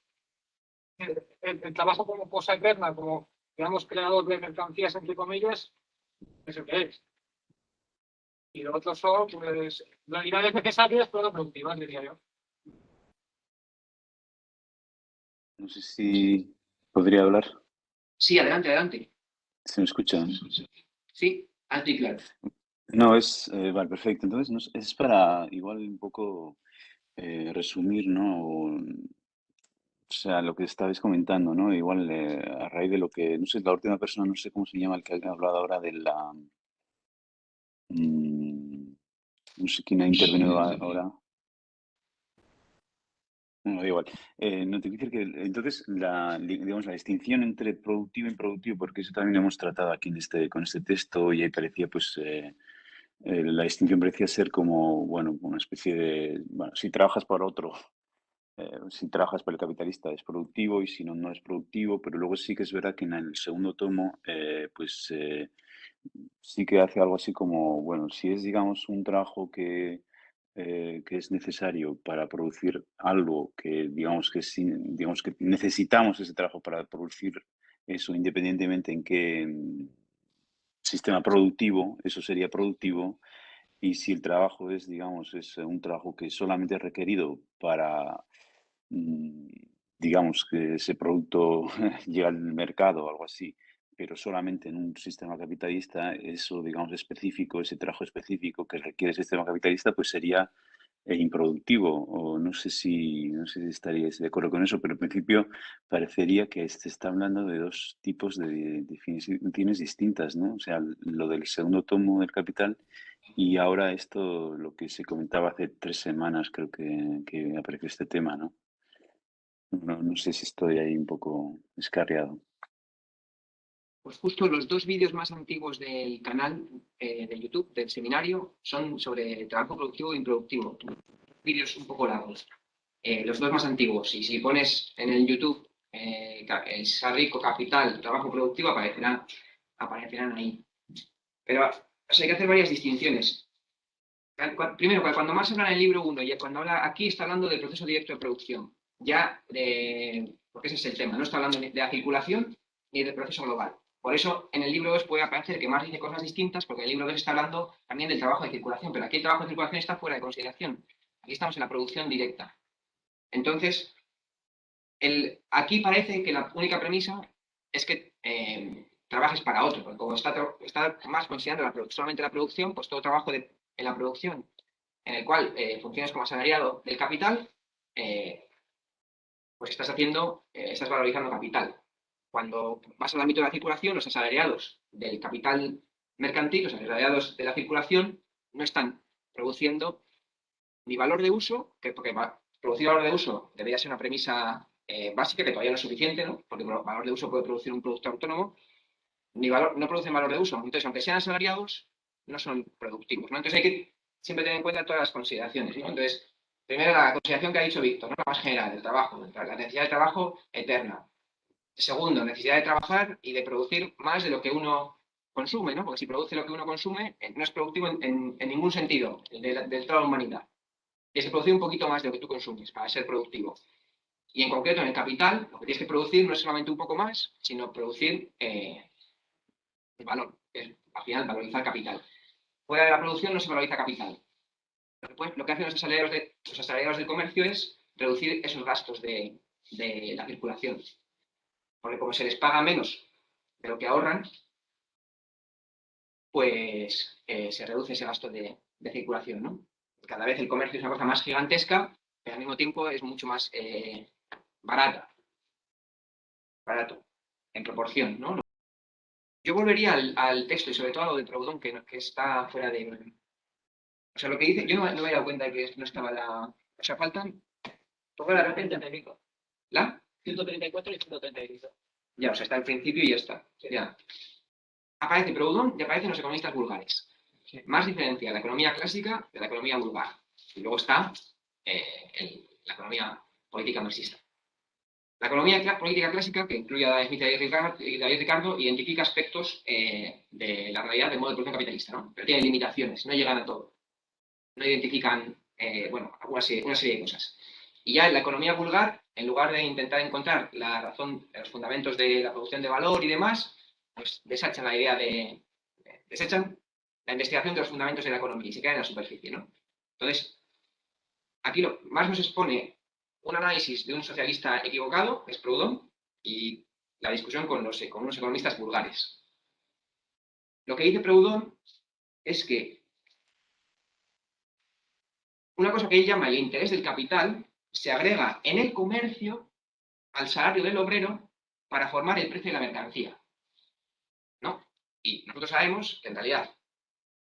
C: el trabajo como cosa eterna, como, digamos, creador de mercancías, entre comillas, es el que es. Y lo otro son, pues, realidades necesarias, pero no productivas, diría yo.
E: No sé si podría hablar.
B: Sí, adelante, adelante.
E: ¿Se me escucha?
B: Sí, alto y claro.
E: No, vale, perfecto. Entonces, es para igual un poco resumir, ¿no? O sea, lo que estabais comentando, ¿no? Igual a raíz de lo que, no sé, la última persona, no sé cómo se llama, el que ha hablado ahora de la... no sé quién ha intervenido ahora. No, da igual. No te quiero decir que entonces digamos, la distinción entre productivo e improductivo, porque eso también lo hemos tratado aquí con este texto y ahí parecía pues la distinción parecía ser como, bueno, una especie de, bueno, si trabajas por otro, si trabajas por el capitalista es productivo y si no, no es productivo, pero luego sí que es verdad que en el segundo tomo, pues sí que hace algo así como, bueno, si es, digamos, un trabajo que es necesario para producir algo que, digamos que necesitamos ese trabajo para producir eso, independientemente en qué sistema productivo, eso sería productivo. Y si el trabajo es, digamos, es un trabajo que solamente es requerido para, mm, digamos, que ese producto llegue al mercado o algo así, pero solamente en un sistema capitalista, eso, digamos, específico, ese trabajo específico que requiere el sistema capitalista, pues sería e improductivo, o no sé si estaríais de acuerdo con eso, pero en principio parecería que se está hablando de dos tipos de definiciones distintas, ¿no? O sea, lo del segundo tomo del Capital y ahora esto, lo que se comentaba hace 3 semanas, creo que apareció este tema, ¿no? No sé si estoy ahí un poco escarriado.
B: Pues justo los dos vídeos más antiguos del canal de YouTube, del seminario, son sobre trabajo productivo e improductivo. Vídeos un poco largos. Los dos más antiguos. Y si pones en el YouTube Sarrico, Capital, trabajo productivo, aparecerán ahí. Pero hay que hacer varias distinciones. Primero, cuando Marx habla en el libro 1 y cuando habla aquí, está hablando del proceso directo de producción. Porque ese es el tema. No está hablando ni de la circulación ni del proceso global. Por eso, en el libro 2 puede parecer que Marx dice cosas distintas, porque el libro 2 está hablando también del trabajo de circulación, pero aquí el trabajo de circulación está fuera de consideración. Aquí estamos en la producción directa. Entonces, aquí parece que la única premisa es que trabajes para otro, porque como está más considerando solamente la producción, pues todo trabajo en la producción, en el cual funciones como asalariado del capital, pues estás valorizando capital. Cuando vas al ámbito de la circulación, los asalariados del capital mercantil, los asalariados de la circulación, no están produciendo ni valor de uso, porque producir valor de uso debería ser una premisa básica, que todavía no es suficiente, ¿no? Porque valor de uso puede producir un producto autónomo, no producen valor de uso. Entonces, aunque sean asalariados, no son productivos, ¿no? Entonces hay que siempre tener en cuenta todas las consideraciones, ¿no? Entonces, primero la consideración que ha dicho Víctor, ¿no? La más general, el trabajo, la necesidad de trabajo eterna. Segundo, necesidad de trabajar y de producir más de lo que uno consume, ¿no? Porque si produce lo que uno consume, no es productivo en ningún sentido de toda la humanidad. Tienes que producir un poquito más de lo que tú consumes para ser productivo. Y en concreto, en el capital, lo que tienes que producir no es solamente un poco más, sino producir el valor, que es al final valorizar capital. Fuera de la producción no se valoriza capital. Lo que hacen los asalariados del comercio es reducir esos gastos de la circulación. Porque como se les paga menos de lo que ahorran, pues se reduce ese gasto de circulación, ¿no? Cada vez el comercio es una cosa más gigantesca, pero al mismo tiempo es mucho más barato, en proporción, ¿no? Yo volvería al texto y sobre todo a lo de Proudhon, que está fuera de... O sea, lo que dice, yo no me había dado cuenta de que no estaba la... O sea, faltan toda la...
D: 135.
B: ¿La?
D: 134 y 135.
B: Ya, o sea, está al principio y ya está.
D: Sí.
B: Ya. Aparece Proudhon y aparecen los economistas vulgares.
D: Sí.
B: Más diferencia la economía clásica de la economía vulgar. Y luego está la economía política marxista. La economía política clásica, que incluye a Adam Smith y David Ricardo, identifica aspectos de la realidad del modo de producción capitalista, ¿no? Pero tienen limitaciones, no llegan a todo. No identifican, una serie de cosas. Y ya en la economía vulgar, en lugar de intentar encontrar la razón, los fundamentos de la producción de valor y demás, pues desechan la investigación de los fundamentos de la economía y se quedan en la superficie, ¿no? Entonces, aquí más nos expone un análisis de un socialista equivocado, que es Proudhon, y la discusión con unos economistas vulgares. Lo que dice Proudhon es que una cosa que él llama el interés del capital se agrega en el comercio al salario del obrero para formar el precio de la mercancía, ¿no? Y nosotros sabemos que en realidad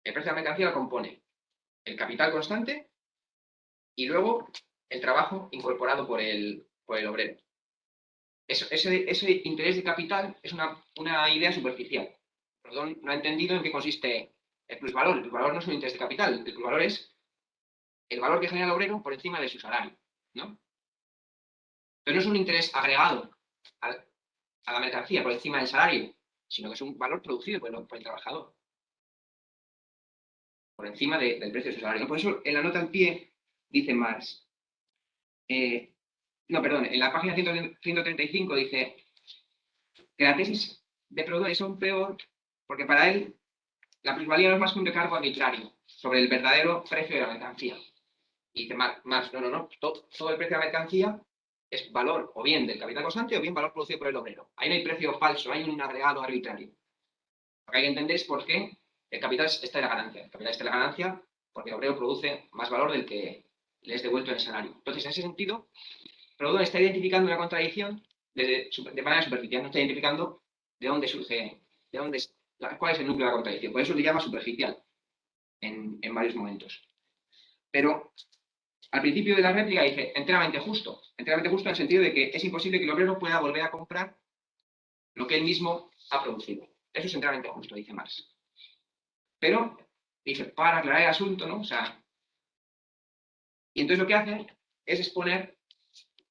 B: el precio de la mercancía lo compone el capital constante y luego el trabajo incorporado por el obrero. Ese interés de capital es una idea superficial. Proudhon no ha entendido en qué consiste el plusvalor. El plusvalor no es un interés de capital, el plusvalor es el valor que genera el obrero por encima de su salario, ¿no? Pero no es un interés agregado a la mercancía por encima del salario, sino que es un valor producido por el trabajador, por encima del precio de su salario. Por eso, en la nota al pie, dice Marx, en la página 135 dice que la tesis de Proudhon es aún peor porque para él la plusvalía no es más que un recargo arbitrario sobre el verdadero precio de la mercancía. Y dice Marx, no, todo el precio de la mercancía es valor o bien del capital constante o bien valor producido por el obrero. Ahí no hay precio falso, hay un agregado arbitrario. Lo que hay que entender es por qué el capital está en la ganancia. El capital está en la ganancia porque el obrero produce más valor del que les devuelto en el salario. Entonces, en ese sentido, Proudhon está identificando una contradicción de manera superficial, no está identificando de dónde surge, cuál es el núcleo de la contradicción. Por eso le llama superficial en varios momentos. Pero al principio de la réplica dice enteramente justo en el sentido de que es imposible que el obrero pueda volver a comprar lo que él mismo ha producido. Eso es enteramente justo, dice Marx. Pero, dice, para aclarar el asunto, ¿no? O sea, y entonces lo que hace es exponer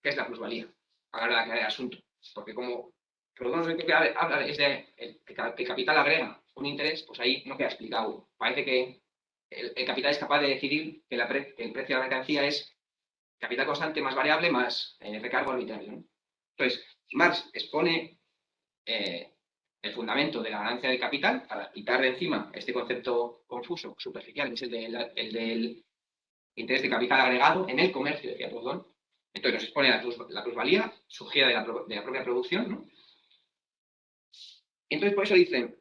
B: qué es la plusvalía a la hora de aclarar el asunto. Porque como Proudhon lo que habla es de que el capital agrega un interés, pues ahí no queda explicado. Parece que el capital es capaz de decidir que el precio de la mercancía es capital constante más variable más recargo arbitrario, ¿no? Entonces, Marx expone el fundamento de la ganancia del capital para quitar de encima este concepto confuso, superficial, que es el del interés de capital agregado en el comercio, decía Proudhon. Entonces nos expone la plusvalía surgida de la propia producción, ¿no? Entonces por eso dicen,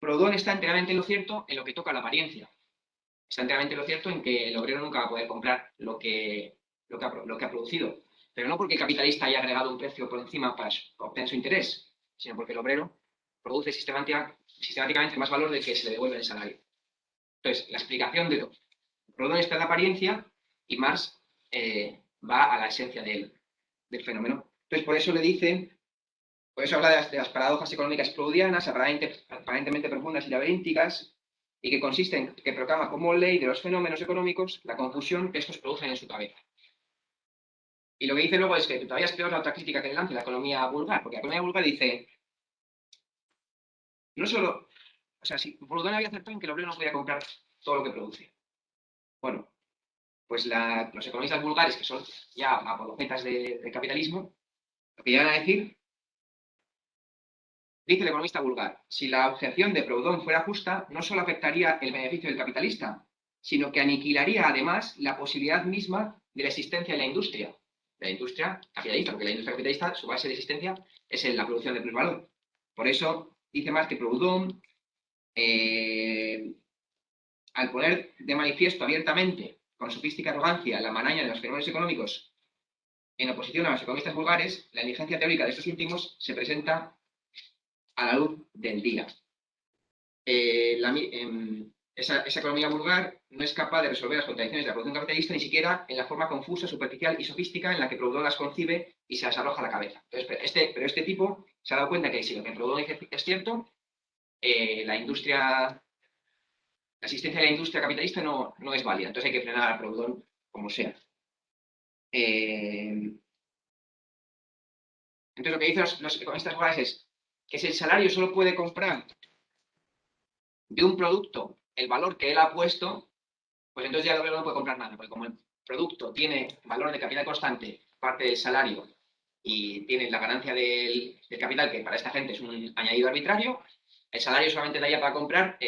B: Proudhon está enteramente en lo cierto en lo que toca a la apariencia. Está enteramente en lo cierto en que el obrero nunca va a poder comprar lo que ha producido. Pero no porque el capitalista haya agregado un precio por encima para obtener su interés, sino porque el obrero produce sistemáticamente más valor del que se le devuelve en el salario. Entonces, la explicación de Proudhon está en la apariencia y Marx va a la esencia del fenómeno. Entonces, por eso le dice, por eso habla de las paradojas económicas proudianas, aparentemente profundas y laberínticas, y que consiste en que proclama como ley de los fenómenos económicos la confusión que estos producen en su cabeza. Y lo que dice luego es que todavía es peor la otra crítica que le lanza la economía vulgar, porque la economía vulgar dice, no solo, o sea, si Proudhon había acertado en que el obrero no podía comprar todo lo que produce. Bueno, pues los economistas vulgares, que son ya apologetas del capitalismo, lo que llegan a decir, dice el economista vulgar, si la objeción de Proudhon fuera justa, no solo afectaría el beneficio del capitalista, sino que aniquilaría además la posibilidad misma de la existencia de la industria capitalista, porque la industria capitalista, su base de existencia es en la producción de plusvalor. Por eso dice más que Proudhon, al poner de manifiesto abiertamente, con sofística arrogancia, la maraña de los fenómenos económicos en oposición a los economistas vulgares, la inteligencia teórica de estos últimos se presenta a la luz del día. Esa economía vulgar no es capaz de resolver las contradicciones de la producción capitalista ni siquiera en la forma confusa, superficial y sofística en la que Proudhon las concibe y se las arroja a la cabeza. Entonces, pero este tipo se ha dado cuenta que si lo que Proudhon dice es cierto, la existencia de la industria capitalista no es válida. Entonces hay que frenar a Proudhon como sea. Entonces lo que dicen los economistas vulgares es que si el salario solo puede comprar de un producto el valor que él ha puesto, pues entonces ya el obrero no puede comprar nada, porque como el producto tiene valor de capital constante, parte del salario, y tiene la ganancia del capital, que para esta gente es un añadido arbitrario, el salario solamente da ya para comprar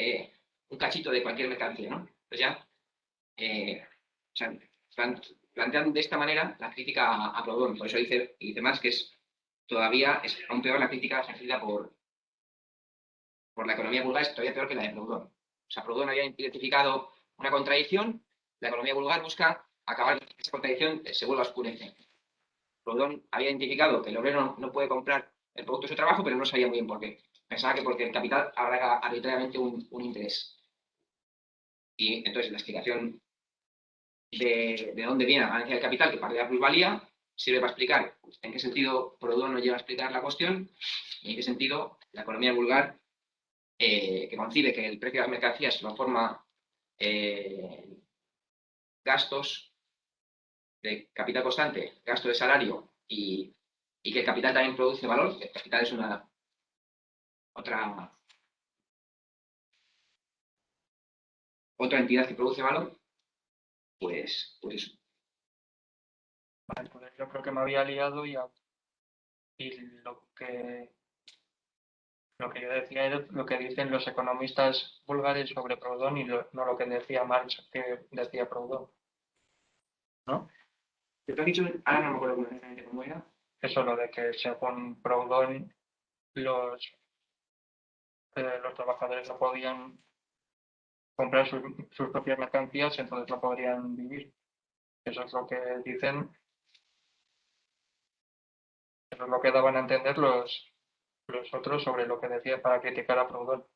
B: un cachito de cualquier mercancía, ¿no? Entonces ya, o sea, plantean de esta manera la crítica a Proudhon. Por eso dice más que todavía es aún peor la crítica ejercida por la economía vulgar, es todavía peor que la de Proudhon. O sea, Proudhon había identificado una contradicción, la economía vulgar busca acabar con esa contradicción, se vuelve a oscurecer. Proudhon había identificado que el obrero no puede comprar el producto de su trabajo, pero no sabía muy bien por qué. Pensaba que porque el capital agrega arbitrariamente un interés. Y entonces la explicación de dónde viene la ganancia del capital, que parte de la plusvalía, sirve para explicar en qué sentido Proudhon nos lleva a explicar la cuestión y en qué sentido la economía vulgar, que concibe que el precio de las mercancías transforma gastos de capital constante, gasto de salario y que el capital también produce valor, que el capital es otra entidad que produce valor, pues eso.
A: Vale, pues yo creo que me había liado y lo que yo decía era lo que dicen los economistas vulgares sobre Proudhon y no lo que decía Marx que decía Proudhon. ¿No?
B: ¿Te has dicho? Ahora no me acuerdo exactamente cómo era.
A: Eso, lo de que según Proudhon los trabajadores no podían comprar sus propias mercancías, entonces no podrían vivir. Eso es lo que dicen, eso es lo que daban a entender los otros sobre lo que decía para criticar a Proudhon.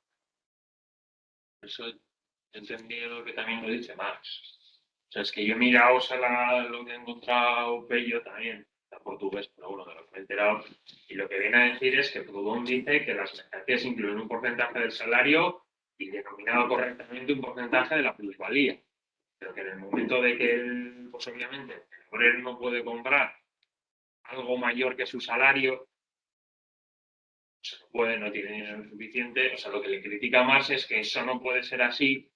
F: Eso he entendido que también lo dice Marx. O sea, es que yo he mirado, o sea, lo que he encontrado bello también, está portugués, pero bueno, de lo que me he enterado. Y lo que viene a decir es que Proudhon dice que las mercancías incluyen un porcentaje del salario y denominado correctamente un porcentaje de la plusvalía. Pero que en el momento de que él, pues obviamente, el obrero no puede comprar algo mayor que su salario, o sea, no puede, no tiene dinero suficiente. O sea, lo que le critica más es que eso no puede ser así,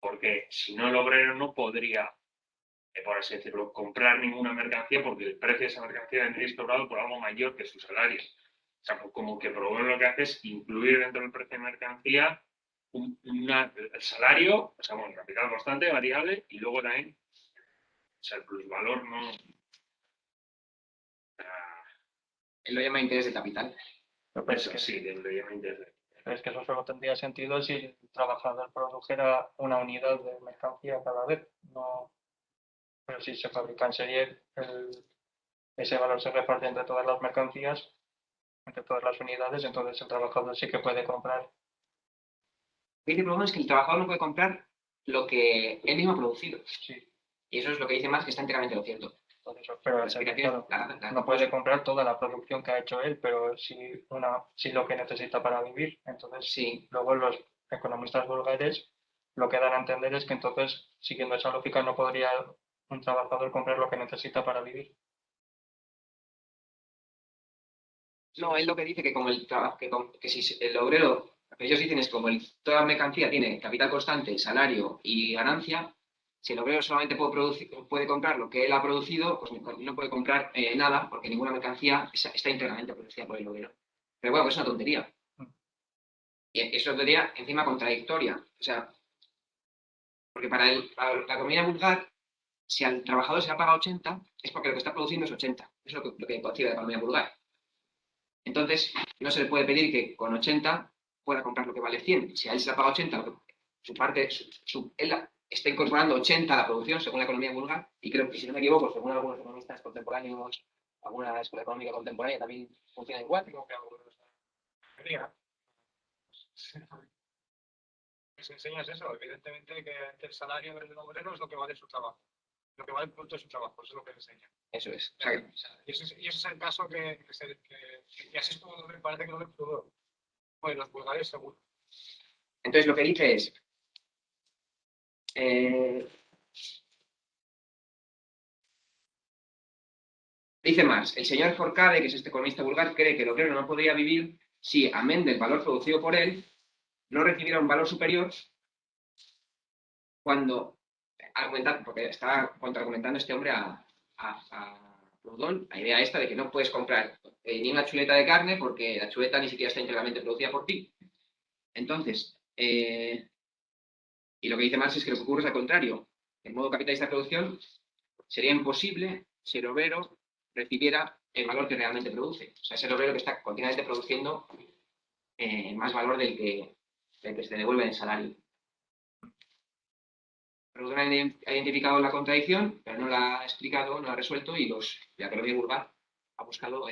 F: porque si no el obrero no podría, por así decirlo, comprar ninguna mercancía porque el precio de esa mercancía vendría instaurado por algo mayor que su salario. O sea, pues como que Proudhon lo que hace es incluir dentro del precio de mercancía el salario, o sea, bueno, capital constante, variable, y luego también, o sea, el plusvalor no.
B: Él lo llama interés de capital.
A: Pero es
F: Eso
A: que,
F: sí, lo llama interés.
A: pero es que eso solo tendría sentido si el trabajador produjera una unidad de mercancía cada vez. No, pero si se fabrica en serie, ese valor se reparte entre todas las mercancías, entre todas las unidades, entonces el trabajador sí que puede comprar.
B: Lo que dice Proudhon es que el trabajador no puede comprar lo que él mismo ha producido.
A: Sí,
B: Y eso es lo que dice Marx, que está enteramente lo cierto.
A: por eso. Pero
B: La explicación,
A: claro,
B: la
A: no puede comprar toda la producción que ha hecho él, pero sí lo que necesita para vivir. Entonces,
B: sí,
A: luego los economistas vulgares lo que dan a entender es que entonces, siguiendo esa lógica, no podría un trabajador comprar lo que necesita para vivir.
B: no, él lo que dice que como el trabajo, que si el obrero, lo que ellos dicen es como toda mercancía tiene capital constante, salario y ganancia, si el obrero solamente puede comprar lo que él ha producido, pues no puede comprar nada, porque ninguna mercancía está íntegramente producida por el obrero. Pero bueno, pues es una tontería. Y es una tontería encima contradictoria. O sea, porque para la economía vulgar, si al trabajador se le paga 80, es porque lo que está produciendo es 80. Eso es lo que concibe la economía vulgar. Entonces, no se le puede pedir que con 80 pueda comprar lo que vale 100. Si a él se le paga 80, su parte, él está incorporando 80 a la producción según la economía vulgar, y creo que, si no me equivoco, según algunos economistas contemporáneos, alguna escuela económica contemporánea también funciona igual.
C: Digo que algunos debería. Les enseñas eso, evidentemente que el salario del obrero es lo que vale su trabajo, lo que vale el producto de su trabajo, eso es lo que les enseña.
B: Eso es. O sea,
C: Y ese es el caso que así es como me parece que no le pudo. Pues los vulgares seguro.
B: entonces, lo que dice es, dice más, el señor Forcade, que es este economista vulgar, cree que el obrero no podría vivir si, amén del valor producido por él, no recibiera un valor superior cuando, porque estaba contraargumentando este hombre a Proudhon, la idea esta de que no puedes comprar ni una chuleta de carne porque la chuleta ni siquiera está íntegramente producida por ti. Entonces, y lo que dice Marx es que lo que ocurre es al contrario. En modo capitalista de producción sería imposible si el obrero recibiera el valor que realmente produce. O sea, es el obrero que está continuamente produciendo más valor del que se le devuelve en el salario. Proudhon ha identificado la contradicción, pero no la ha explicado, no la ha resuelto, y la economía vulgar ha buscado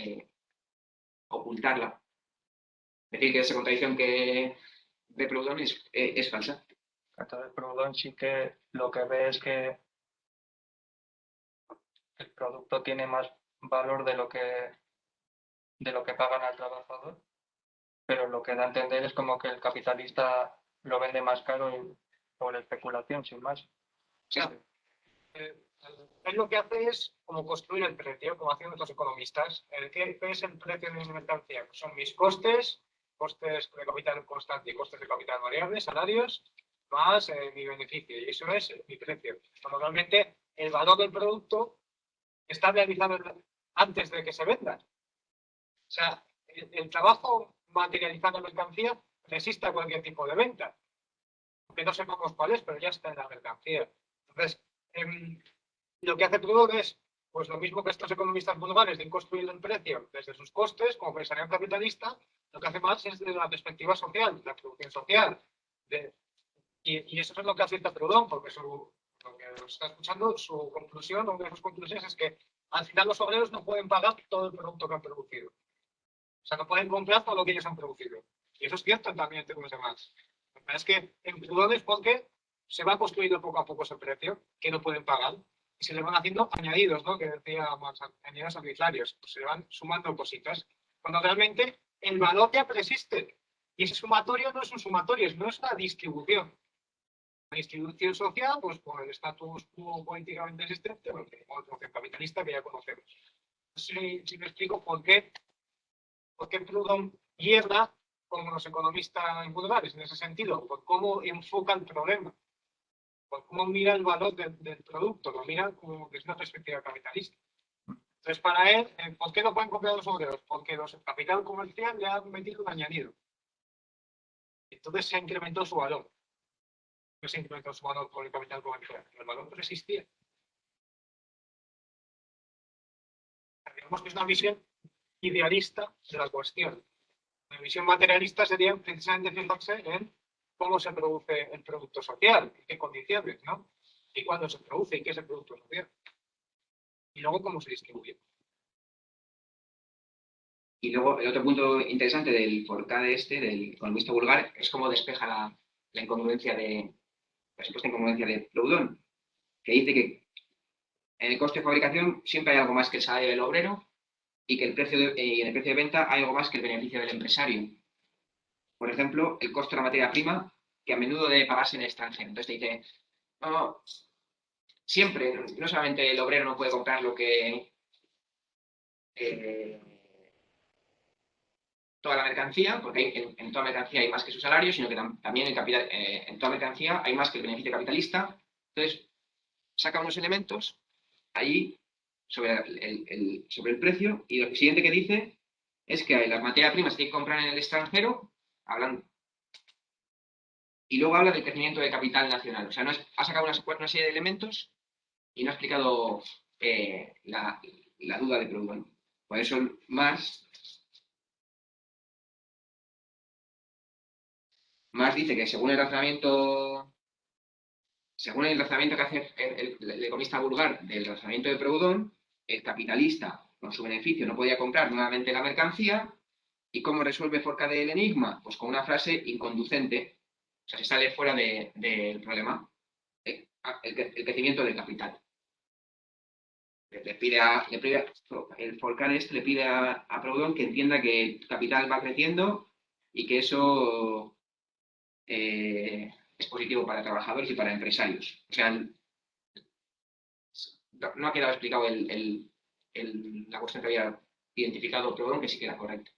B: ocultarla. Es decir, que esa contradicción que de Proudhon es falsa.
A: Entonces, Proudhon sí que lo que ve es que el producto tiene más valor de lo que pagan al trabajador, pero lo que da a entender es como que el capitalista lo vende más caro por especulación, sin más.
B: O sea,
C: Él lo que hace es como construir el precio, como hacen otros economistas. ¿Qué es el precio de mi mercancía? Pues son mis costes de capital constante y costes de capital variable, salarios, más mi beneficio. Y eso es mi precio. Normalmente el valor del producto está realizado antes de que se venda. O sea, el trabajo materializado en mercancía resiste a cualquier tipo de venta. Aunque no sepamos cuál es, pero ya está en la mercancía. Entonces, lo que hace Proudhon es pues lo mismo que estos economistas vulgares de ir construyendo el precio desde sus costes, como empresarial capitalista, lo que hace Marx es desde la perspectiva social, la producción social. Y eso es lo que acierta Proudhon, porque lo que nos está escuchando, su conclusión, una de sus conclusiones es que al final los obreros no pueden pagar todo el producto que han producido. O sea, no pueden comprar todo lo que ellos han producido. Y eso es cierto también en términos de Marx. Lo que pasa es que en Proudhon es porque se va construyendo poco a poco ese precio que no pueden pagar y se le van haciendo añadidos, ¿no? Que decía Marx, añadidos arbitrarios. Pues se le van sumando cositas. Cuando realmente el valor ya persiste. Y ese sumatorio no es un sumatorio, no es una distribución. Una distribución social, pues por el estatus quo políticamente existente, bueno, el capitalista que ya conocemos. No sé si me explico por qué Proudhon hierra como los economistas vulgares en ese sentido, por cómo enfoca el problema, por cómo mira el valor del producto, lo mira como desde una perspectiva capitalista. Entonces, para él, ¿por qué no pueden comprar los obreros? Porque los capital comercial le han metido un añadido. Entonces se ha incrementado su valor. No se ha incrementado su valor con el capital comercial. El valor no existía. Digamos que es una visión idealista de la cuestión. La visión materialista sería precisamente fijarse en cómo se produce el producto social, en qué condiciones, ¿no? Y cuándo se produce y qué es el producto social. Y luego cómo se distribuye.
B: Y luego el otro punto interesante del Forcade del economista vulgar, es cómo despeja la incongruencia la supuesta incongruencia de Proudhon, que dice que en el coste de fabricación siempre hay algo más que el salario del obrero y que en el precio de venta hay algo más que el beneficio del empresario. Por ejemplo, el coste de la materia prima, que a menudo debe pagarse en el extranjero. Entonces te dice, no, siempre, no solamente el obrero no puede comprar lo que toda la mercancía, porque en toda mercancía hay más que su salario, sino que también en toda mercancía hay más que el beneficio capitalista. Entonces, saca unos elementos ahí sobre el precio y lo siguiente que dice es que las materias primas que hay que comprar en el extranjero, y luego habla del crecimiento de capital nacional. O sea, ha sacado una serie de elementos y no ha explicado la duda de Proudhon. Por eso Marx dice que según el razonamiento que hace el economista vulgar del razonamiento de Proudhon, el capitalista con su beneficio no podía comprar nuevamente la mercancía. ¿Y cómo resuelve Forcade el enigma? Pues con una frase inconducente. O sea, se sale fuera del problema. El crecimiento del capital. El Forcade le pide a Proudhon que entienda que el capital va creciendo y que eso es positivo para trabajadores y para empresarios. O sea, no ha quedado explicado la cuestión que había identificado Proudhon, que sí queda correcto.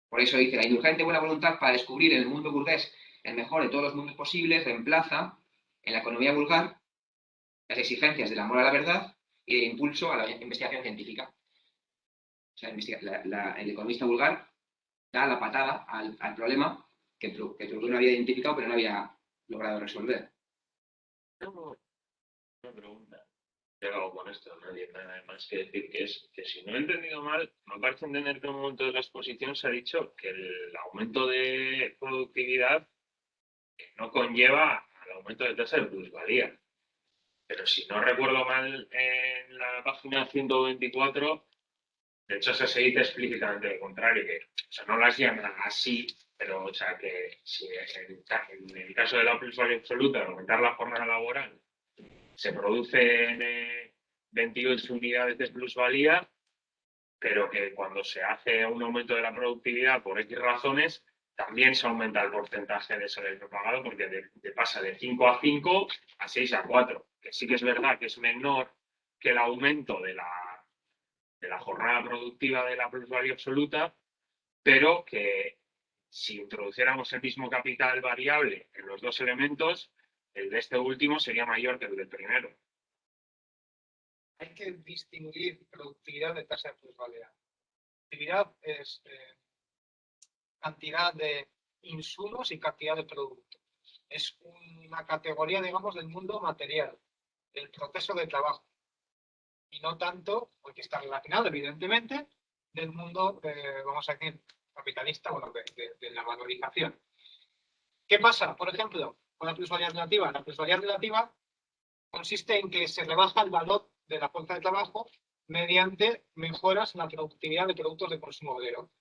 B: Por eso dice, la indulgente buena voluntad para descubrir en el mundo burgués el mejor de todos los mundos posibles reemplaza en la economía vulgar las exigencias del amor a la verdad y del impulso a la investigación científica. O sea, el economista vulgar da la patada al problema que Proudhon había identificado pero no había logrado resolver.
F: Tengo una pregunta. Llegado con esto, no hay nada más que decir, que es que si no he entendido mal, me parece entender que en un momento de la exposición se ha dicho que el aumento de productividad no conlleva al aumento de tasa de plusvalía. Pero si no recuerdo mal, en la página 124, de hecho se dice explícitamente lo contrario, que o sea, no las llaman así, pero o sea, que si en el caso de la plusvalía absoluta, al aumentar la jornada laboral, se producen 28 unidades de plusvalía, pero que cuando se hace un aumento de la productividad por X razones, también se aumenta el porcentaje de salario pagado, porque pasa de 5 a 5 a 6 a 4, que sí que es verdad que es menor que el aumento de la jornada productiva de la plusvalía absoluta, pero que si introduciéramos el mismo capital variable en los dos elementos, el de este último sería mayor que el del primero.
C: Hay que distinguir productividad de tasa de plusvalía. Productividad es cantidad de insumos y cantidad de producto. Es una categoría, digamos, del mundo material, del proceso de trabajo. Y no tanto, porque está relacionado, evidentemente, del mundo, vamos a decir, capitalista, bueno, de la valorización. ¿Qué pasa, por ejemplo, con la plusvalía relativa? La plusvalía relativa consiste en que se rebaja el valor de la fuerza de trabajo mediante mejoras en la productividad de productos de consumo obrero.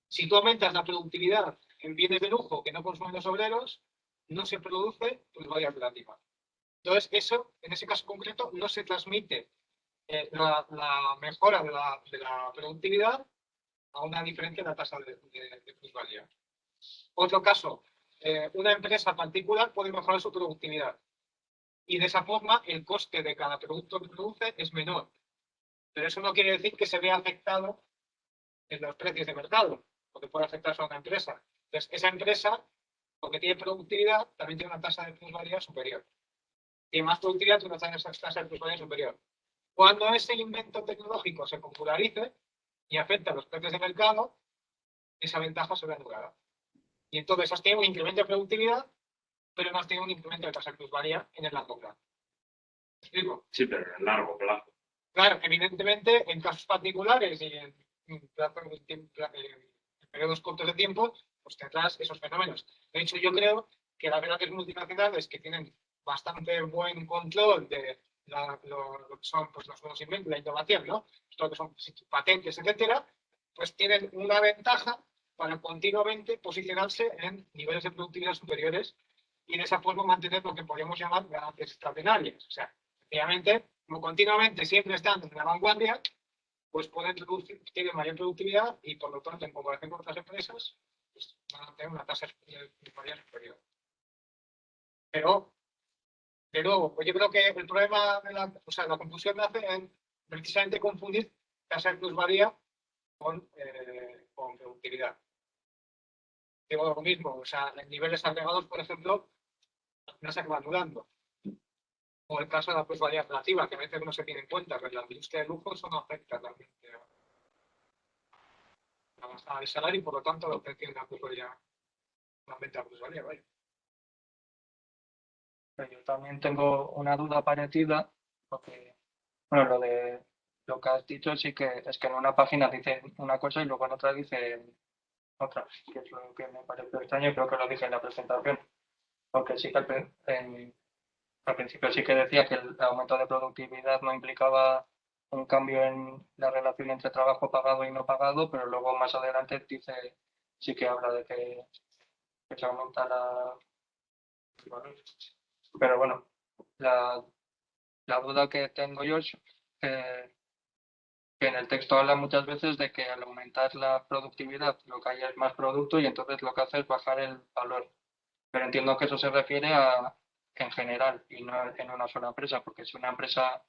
C: Si tú aumentas la productividad en bienes de lujo que no consumen los obreros, no se produce plusvalía relativa. Entonces, eso, en ese caso concreto, no se transmite la mejora de la productividad a una diferencia en la tasa de plusvalía. Otro caso, una empresa particular puede mejorar su productividad y de esa forma el coste de cada producto que produce es menor. Pero eso no quiere decir que se vea afectado en los precios de mercado, porque puede afectar a una empresa. Entonces, esa empresa, porque tiene productividad, también tiene una tasa de plusvalía superior. Tiene más productividad, tiene una tasa de plusvalía superior. Cuando ese invento tecnológico se popularice y afecta a los precios de mercado, esa ventaja se ve anulada. Y entonces has tenido un incremento de productividad, pero no has tenido un incremento de tasa de plusvalía en el largo plazo. ¿Me explico?
F: Sí, pero en el largo plazo.
C: Claro, evidentemente, en casos particulares y en periodos cortos de tiempo, pues tendrás esos fenómenos. De hecho, yo creo que las grandes multinacionales que tienen bastante buen control de lo que son pues, los nuevos inventos, la innovación, ¿no? Todo lo que son patentes, etcétera, pues tienen una ventaja para continuamente posicionarse en niveles de productividad superiores y de esa forma mantener lo que podríamos llamar ganancias extraordinarias. O sea, efectivamente, como continuamente siempre están en la vanguardia, pues pueden tienen mayor productividad y por lo tanto, en comparación con otras empresas, pues van a tener una tasa de mayor superior. Pero, de nuevo, pues yo creo que el problema la confusión nace en precisamente confundir tasa de plusvalía con productividad. Digo lo mismo, o sea, en niveles agregados, por ejemplo, no se acaban anulando. O el caso de la plusvalía relativa, que a veces no se tiene en cuenta, pero en la industria de lujo eso no afecta realmente la bajada del salario y por lo tanto la obtención de la plusvalía, la venta de plusvalía, vaya.
A: Pero yo también tengo una duda parecida, porque, bueno, lo que has dicho sí que es que en una página dice una cosa y luego en otra dice otra, que es lo que me parece extraño y creo que lo dije en la presentación. Porque sí que al principio sí que decía que el aumento de productividad no implicaba un cambio en la relación entre trabajo pagado y no pagado, pero luego más adelante dice, sí que habla de que se aumenta la... Pero bueno, la, la duda que tengo yo es que en el texto habla muchas veces de que al aumentar la productividad lo que hay es más producto y entonces lo que hace es bajar el valor. Pero entiendo que eso se refiere a en general y no en una sola empresa, porque si una empresa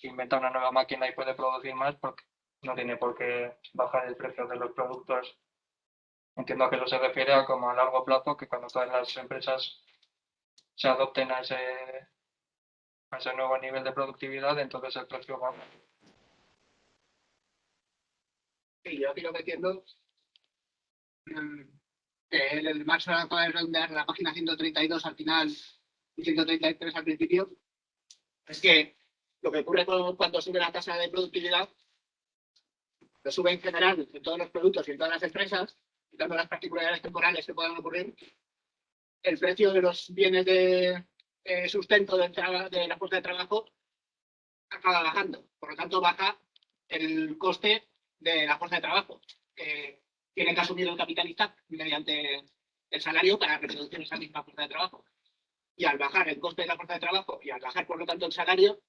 A: inventa una nueva máquina y puede producir más, porque no tiene por qué bajar el precio de los productos. Entiendo que eso se refiere a como a largo plazo, que cuando todas las empresas se adopten a ese nuevo nivel de productividad, entonces el precio va.
D: Sí, yo aquí lo que entiendo mm, que el Marx acaba de redondear la página 132 al final y 133 al principio, es que lo que ocurre cuando sube la tasa de productividad, lo sube en general en todos los productos y en todas las empresas, quitando las particularidades temporales que puedan ocurrir, el precio de los bienes de sustento de la fuerza de trabajo acaba bajando. Por lo tanto, baja el coste de la fuerza de trabajo. Tiene que asumir el capitalista mediante el salario para reproducir esa misma fuerza de trabajo. Y al bajar el coste de la fuerza de trabajo y al bajar, por lo tanto, el salario,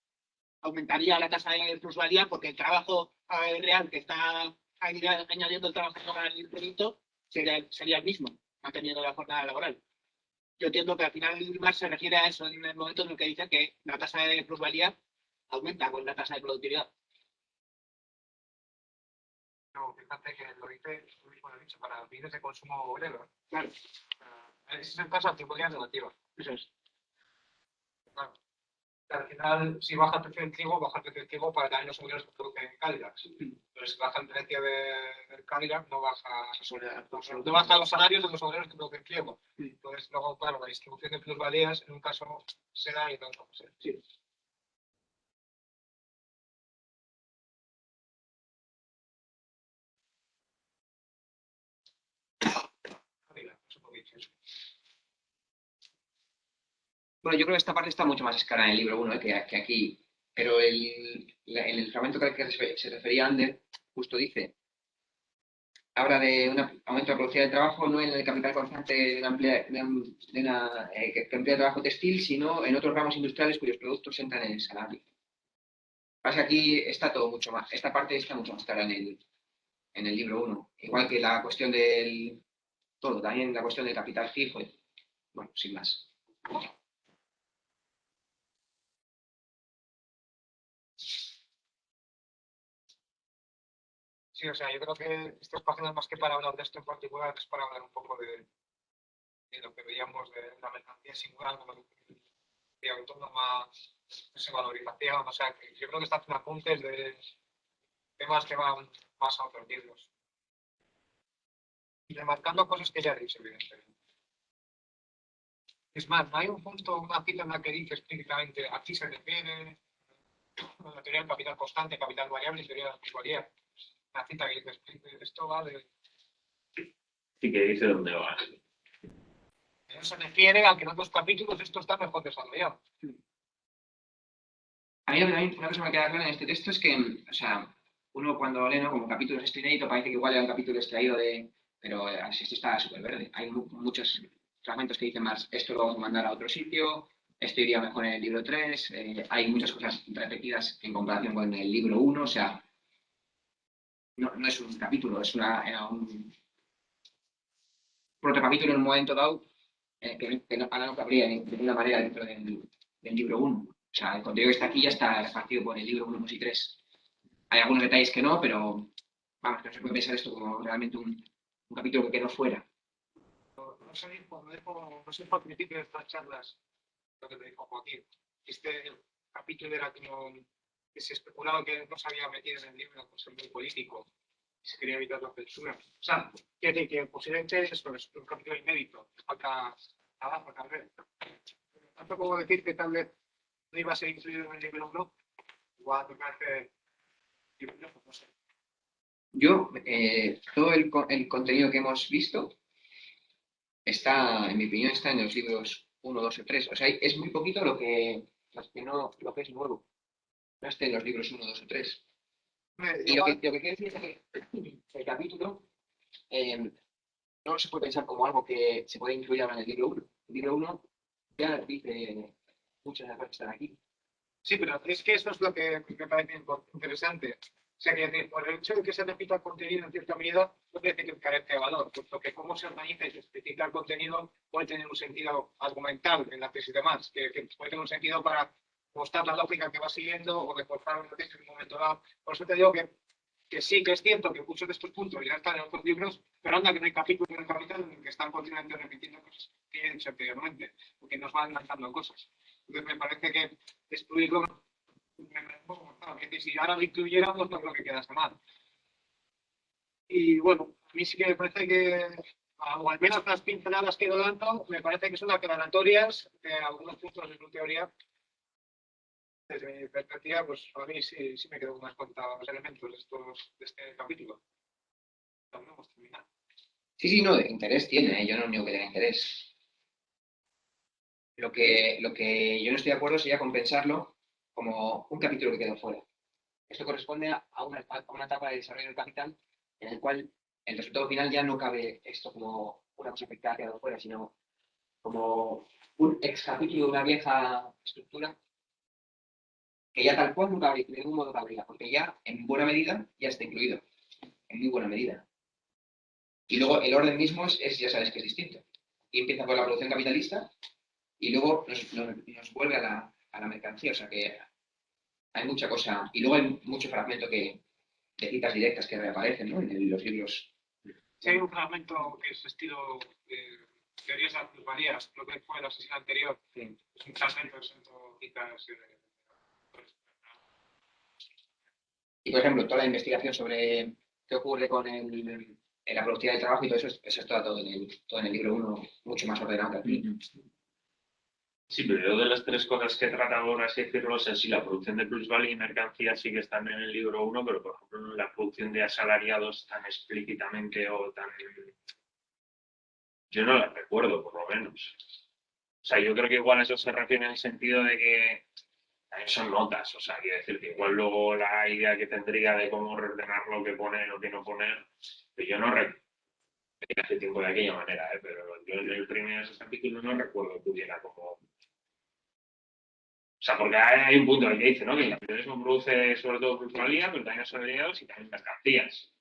D: aumentaría la tasa de plusvalía porque el trabajo real que está añadiendo el trabajador al producto sería el mismo, manteniendo la jornada laboral. Yo entiendo que al final Marx se refiere a eso en el momento en el que dice que la tasa de plusvalía aumenta con la tasa de productividad.
C: No, fíjate que lo dice, lo he dicho, para bienes de consumo obrero.
D: Claro.
C: Ese es el caso de plusvalía relativa.
D: Eso es.
C: Claro. Al final, si baja el precio del trigo, baja el precio del trigo para también los obreros que producen en Cadillac. Entonces, si baja el precio del Cadillac, no baja los salarios de los obreros que producen trigo. Entonces, luego, claro, la distribución de plusvalías en un caso será y en otro será.
D: Sí.
C: Cadillac, eso.
B: Bueno, yo creo que esta parte está mucho más escala en el libro 1 que aquí, pero en el fragmento que se refería a Ander, justo dice, habla de un aumento de la productividad del trabajo, no en el capital constante que emplea trabajo textil, sino en otros ramos industriales cuyos productos entran en el salario. Pasa que aquí está todo mucho más, esta parte está mucho más clara en el libro 1, igual que la cuestión del todo, también la cuestión del capital fijo, bueno, sin más.
C: Sí, o sea, yo creo que estas páginas más que para hablar de esto en particular es para hablar un poco de lo que veíamos de la mercancía singular, como de autónoma, esa valorización, o sea, que yo creo que están apuntes de temas que van más a otros libros. Y remarcando cosas que ya he dicho, evidentemente. Es más, no hay un punto, una cita en la que dice explícitamente, aquí se refiere a la teoría del capital constante, capital variable y teoría de la plusvalía. Una cita que dice, esto va de...
F: Sí que dice dónde va.
C: Eso se refiere a que en otros capítulos esto está mejor desarrollado.
B: A mí una cosa que me queda clara en este texto es que, o sea, uno cuando lee, ¿no? Como capítulos esto inédito, parece que igual era un capítulo extraído de... Pero esto está súper verde. Hay muchos fragmentos que dicen más, esto lo vamos a mandar a otro sitio, esto iría mejor en el libro 3, hay muchas cosas repetidas en comparación con el libro 1, o sea, no es un capítulo, es un protocapítulo en un momento dado que ahora no cabría de ninguna manera dentro del libro 1. O sea, el contenido que está aquí ya está repartido por el libro 1, 2 y 3. Hay algunos detalles que no, pero vamos, que no se puede pensar esto como realmente un capítulo que quedó fuera.
C: No sé por principio de estas charlas, lo que te dijo Joaquín. Este capítulo era como que se especulaba que no se había metido en el libro por ser muy político y se quería evitar la censura. O sea, quiere decir que posiblemente eso es un capítulo inédito, falta trabajo tal vez. Tanto como decir que tal vez no iba a ser incluido en el libro 1, igual me parece no sé.
B: Yo, todo el contenido que hemos visto está, en mi opinión, está en los libros 1, 2 o 3. O sea, es muy poquito lo que es nuevo. No está en los libros 1, 2 o 3. Y lo que quiero decir es que el capítulo no se puede pensar como algo que se puede incluir ahora en el libro 1. El libro 1 ya dice muchas de las cosas que están aquí.
C: Sí, pero es que eso es lo que me parece interesante. O sea, que por el hecho de que se repita el contenido en cierta medida, no quiere decir que carezca de valor, puesto que cómo se organiza y se especifica el contenido puede tener un sentido argumental en la tesis y demás, que puede tener un sentido para mostrar la lógica que va siguiendo o reforzar una tesis en un momento dado. Por eso te digo que sí, que es cierto que muchos de estos puntos ya están en otros libros, pero anda que no hay capítulos en el capital en el que están continuamente repitiendo cosas que he dicho anteriormente, porque nos van lanzando cosas. Entonces me parece que excluirlo me parece un poco forzado, que si ahora lo incluyéramos no creo que quedase mal. Y bueno, a mí sí que me parece que, o al menos las pinceladas que he ido dando, me parece que son aclaratorias de algunos puntos de su teoría. Desde mi perspectiva, pues a mí sí me quedo con unos cuantos elementos de este capítulo. Aún no hemos terminado.
B: Sí, no, de interés tiene, yo no niego que tenga interés. Lo que yo no estoy de acuerdo sería compensarlo como un capítulo que quedó fuera. Esto corresponde a una etapa de desarrollo del capital en el cual el resultado final ya no cabe esto como una cosa que ha quedado fuera, sino como un ex capítulo de una vieja estructura que ya tal cual no cabría, de ningún modo cabría, porque ya en buena medida ya está incluido, en muy buena medida. Y luego el orden mismo ya sabes que es distinto. Y empieza por la producción capitalista y luego nos vuelve a la mercancía, o sea que hay mucha cosa. Y luego hay mucho fragmento de citas directas que reaparecen, ¿no? En los libros.
C: Si hay un fragmento que es estilo teorías de las plusvalías, lo que fue la sesión anterior,
B: Sí.
C: es un fragmento de citas.
B: Y por ejemplo, toda la investigación sobre qué ocurre con la productividad del trabajo y todo eso, está todo en el libro 1, mucho más ordenado que aquí.
F: Sí, pero yo de las tres cosas que trata, por así decirlo, es si la producción de plusvalía y mercancía sí que están en el libro 1, pero por ejemplo la producción de asalariados tan explícitamente o tan... Yo no la recuerdo, por lo menos. O sea, yo creo que igual a eso se refiere en el sentido de que también son notas, o sea, quiero decir que igual luego la idea que tendría de cómo reordenar lo que poner o que no poner, que yo no recuerdo hace tiempo de aquella manera, pero yo en el primer capítulo no recuerdo que hubiera como... O sea, porque hay un punto en el que dice, ¿no? Que el capitalismo produce sobre todo plusvalía, pero también asalariados y también mercancías.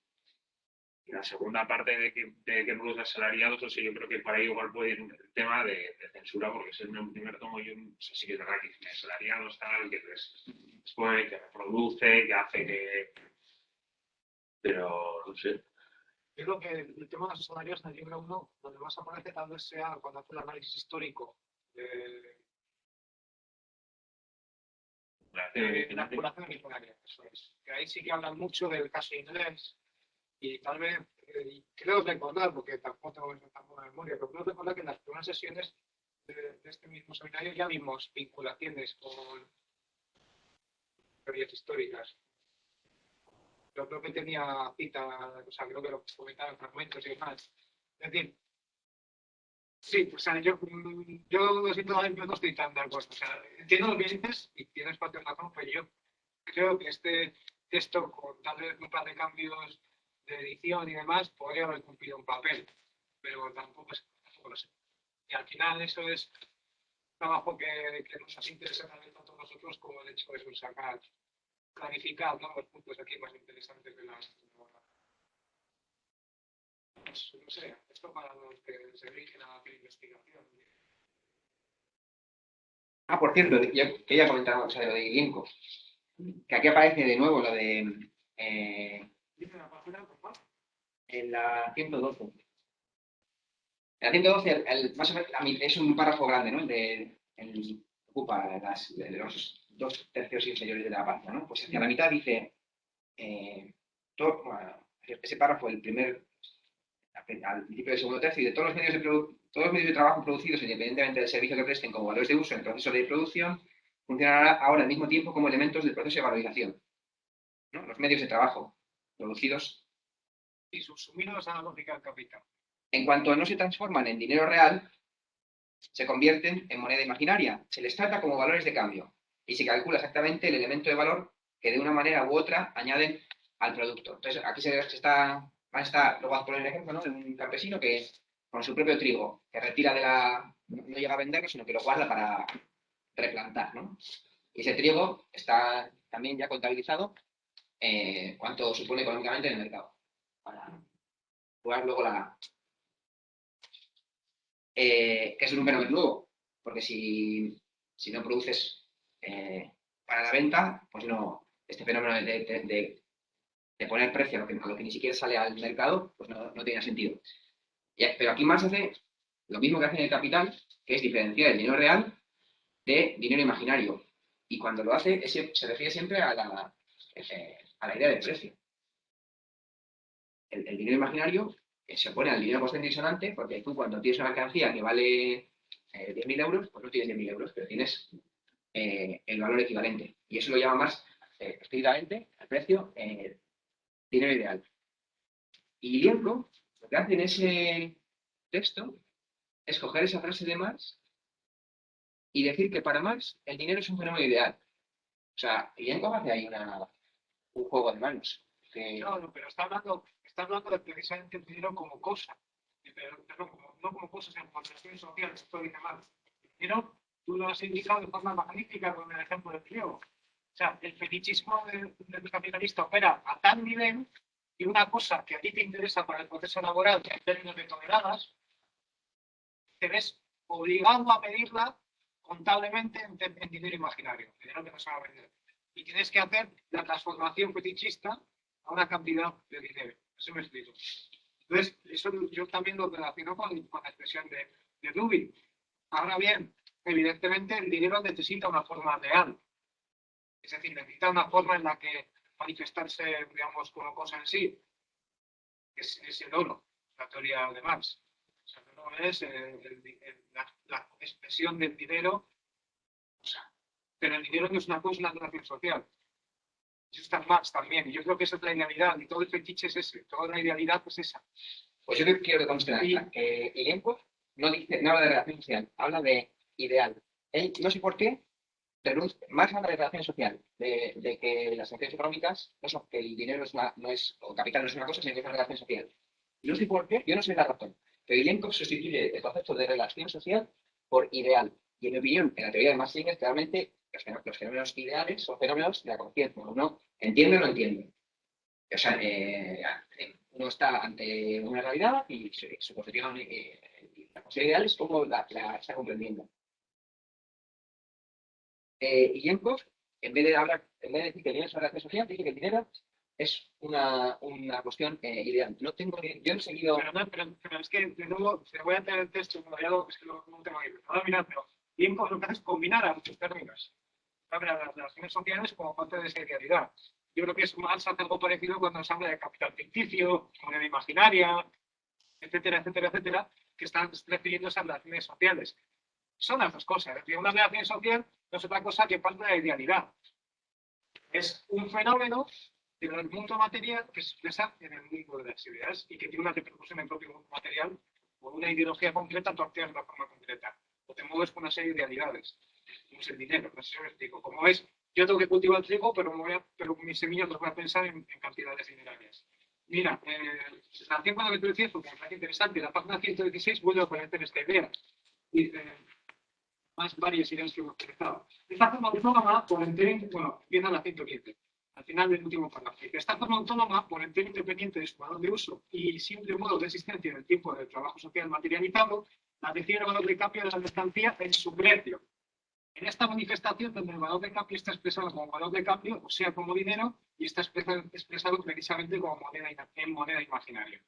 F: Y la segunda parte de que produce asalariados, o sea, yo creo que por ahí igual puede ir el tema de censura, porque es el primer tomo, yo no sé si que es verdad que dice asalariados, tal, que después, que reproduce, que hace que... Pero, no sé.
C: Yo creo que el tema de los salarios en el libro 1, donde más aparece tal vez sea cuando hace el análisis histórico de la población originaria. Eso es. Que ahí sí que hablan mucho del caso inglés y tal vez, creo recordar, porque tampoco tengo tan buena memoria, pero creo recordar que en las primeras sesiones de este mismo seminario ya vimos vinculaciones con teorías históricas. Yo creo que tenía cita, o sea, creo que lo comentaba en fragmentos y demás. Es decir, sí, o sea, yo siento yo no estoy tan de acuerdo. O sea, entiendo lo que dices y tienes parte de razón, pero yo creo que este texto, con tal vez un par de cambios de edición y demás, podría haber cumplido un papel, pero tampoco lo sé. Y al final eso es trabajo que nos hace interesar tanto a nosotros como el hecho de sacar, clarificar, ¿no?, los puntos aquí más interesantes de la obra. Pues, no sé, esto para los que se dediquen a hacer investigación.
B: Ah, por cierto, yo quería comentar una cosa de lo de Ilienko, que aquí aparece de nuevo lo de
C: Dice la página, por favor.
B: en la 112. En la 112, más o menos, es un párrafo grande, ¿no? Ocupa de los 2/3 inferiores de la página, ¿no? Pues hacia la mitad dice, bueno, ese párrafo, al principio del segundo tercio, y de todos los medios de trabajo producidos, independientemente del servicio que presten como valores de uso en el proceso de producción, funcionarán ahora al mismo tiempo como elementos del proceso de valorización, ¿no? Los medios de trabajo producidos,
C: Y subsumidos a la lógica del capital.
B: en cuanto no se transforman en dinero real, se convierten en moneda imaginaria. Se les trata como valores de cambio y se calcula exactamente el elemento de valor que de una manera u otra añaden al producto. Entonces, aquí van a estar, luego a poner el ejemplo, ¿no?, de un campesino que con su propio trigo, que retira no llega a venderlo, sino que lo guarda para replantar, ¿no? Y ese trigo está también ya contabilizado cuánto supone económicamente en el mercado, para jugar luego que es un fenómeno nuevo, porque si no produces para la venta, pues no, este fenómeno de poner precio a lo que ni siquiera sale al mercado, pues no tiene sentido. Pero aquí Marx hace lo mismo que hace en el capital, que es diferenciar el dinero real de dinero imaginario. Y cuando lo hace, se refiere siempre a la idea de precio. El dinero imaginario se opone al dinero constante y sonante, porque tú cuando tienes una mercancía que vale 10.000 euros, pues no tienes 10.000 euros, pero tienes el valor equivalente. Y eso lo llama más estrictamente al precio dinero ideal. Y Lienko lo que hace en ese texto es coger esa frase de Marx y decir que para Marx el dinero es un fenómeno ideal. O sea, Lienko hace ahí un juego de manos.
C: No, pero está hablando de precisamente el dinero como cosa. Pero no como cosas en concepción social, esto dice mal. Pero tú lo has indicado de forma magnífica con el ejemplo del griego. O sea, el fetichismo del capitalista opera a tal nivel y una cosa que a ti te interesa para el proceso laboral, que en términos de toneladas, te ves obligado a pedirla contablemente en dinero imaginario, dinero que no se va a vender. Y tienes que hacer la transformación fetichista a una cantidad de dinero. Eso me explico. Entonces, eso yo también lo relaciono con la expresión de Rubin. Ahora bien, evidentemente el dinero necesita una forma real. Es decir, necesita una forma en la que manifestarse, digamos, como cosa en sí. Es el oro, la teoría de Marx. O sea, el oro es la expresión del dinero. O sea, pero el dinero no es una cosa, es una relación social. Eso está en Marx también. Y yo creo que esa es la idealidad. Y todo el fetiche es ese. Toda la idealidad es esa.
B: Pues yo quiero que conste que Ilienko no habla de relación social, habla de ideal. Él, no sé por qué, Marx habla de relación social, de que las acciones económicas no son, que el dinero no es, o capital no es una cosa, sino que es una relación social. No sé por qué, yo no sé la razón, pero Ilenkov sustituye el concepto de relación social por ideal. Y en mi opinión, en la teoría de Max Singer, claramente los fenómenos ideales son fenómenos de la conciencia. Uno entiende o no entiende. O sea, uno está ante una realidad y su concepción, la concepción ideal es como la está comprendiendo. Y Yenkov, en vez de decir que el dinero es una relación social, dice que el dinero es una cuestión ideal. Yo no he seguido.
C: Pero es que, de nuevo, se voy a tener el texto, es que no tengo ahí. No, mirar, pero Yenkov lo que hace es combinar a muchos términos. Las relaciones sociales como parte de esa idealidad. Yo creo que es más algo parecido cuando se habla de capital ficticio, moneda imaginaria, etcétera, etcétera, etcétera, que están refiriéndose a las relaciones sociales. Son las dos cosas. Es decir, una relación social no es otra cosa que parte de la idealidad. Es un fenómeno del mundo material que se expresa en el mundo de las ideas y que tiene una repercusión en el propio mundo material. Por una ideología concreta, tú actúas de una forma concreta. O te mueves con una serie de idealidades. Como es el dinero, no sé si me explico. Como es, yo tengo que cultivar el trigo, pero mis semillas las voy a pensar en cantidades dinerarias. Mira, la 100 cuando me tú decías, porque me parece interesante, la página 116 vuelve a ponerte en esta idea. Y, más varias ideas que hemos utilizado. Esta forma autónoma, por entero, bueno, viene a la 115, al final del último párrafo. Esta forma autónoma, por entero independiente de su valor de uso y simple modo de existencia en el tiempo del trabajo social materializado, la define el valor de cambio de la mercancía en su precio. En esta manifestación, donde el valor de cambio está expresado como valor de cambio, o sea, como dinero, y está expresado precisamente como moneda imaginaria.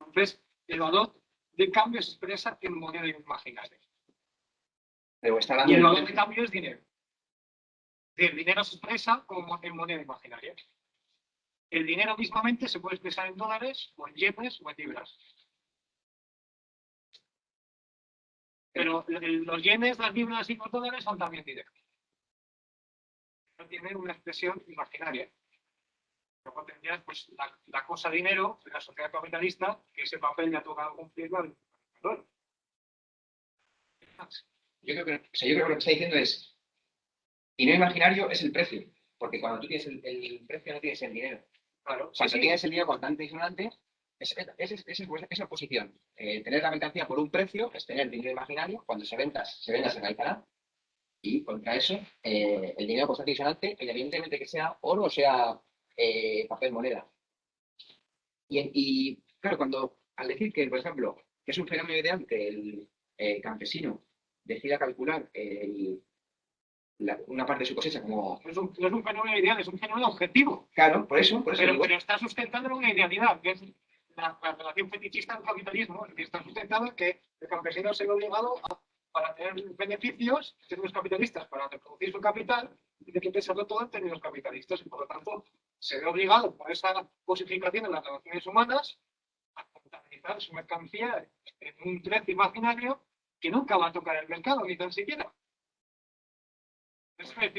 C: Entonces, el valor de cambio se expresa en moneda imaginaria.
B: Pero está
C: Y
B: hablando
C: el
B: de
C: valor de cambio es dinero. El dinero se expresa como en moneda imaginaria. El dinero mismamente se puede expresar en dólares, o en yenes, o en libras. Pero los yenes, las libras y los dólares son también dinero. No tienen una expresión imaginaria. Luego tendrías pues, la cosa dinero de la sociedad capitalista, que ese papel le ha tocado cumplirlo al valor.
B: Yo creo que lo que está diciendo es, dinero imaginario es el precio, porque cuando tú tienes el precio no tienes el dinero.
C: Claro,
B: Cuando tienes el dinero contante y sonante, esa posición. Tener la mercancía por un precio es tener dinero imaginario, cuando se venda se realizará, y contra eso, el dinero constante y sonante, evidentemente que sea oro o sea papel moneda. Y claro, al decir que, por ejemplo, que es un fenómeno ideal que el campesino decida calcular una parte de su cosecha como.
C: No es un fenómeno ideal, es un fenómeno objetivo.
B: Claro, por eso
C: Pero está sustentado en una idealidad, que es la relación fetichista del capitalismo. Es decir, está sustentado en que el campesino se ve obligado para tener beneficios, los capitalistas, para reproducir su capital, y de que pensarlo todo en términos capitalistas. Y por lo tanto, se ve obligado por esa cosificación de las relaciones humanas a contabilizar su mercancía en un precio imaginario que nunca va a tocar el mercado, ni tan siquiera.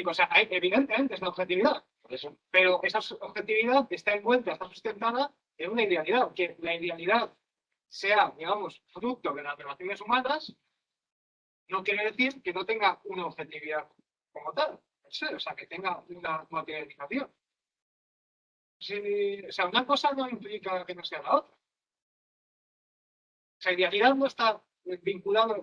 C: O sea, evidentemente es la objetividad.
B: Por eso.
C: Pero esa objetividad está envuelta, está sustentada en una idealidad. Que la idealidad sea, digamos, producto de las relaciones humanas, no quiere decir que no tenga una objetividad como tal. O sea, que tenga una materialización. O sea, una cosa no implica que no sea la otra. O sea, idealidad no está vinculada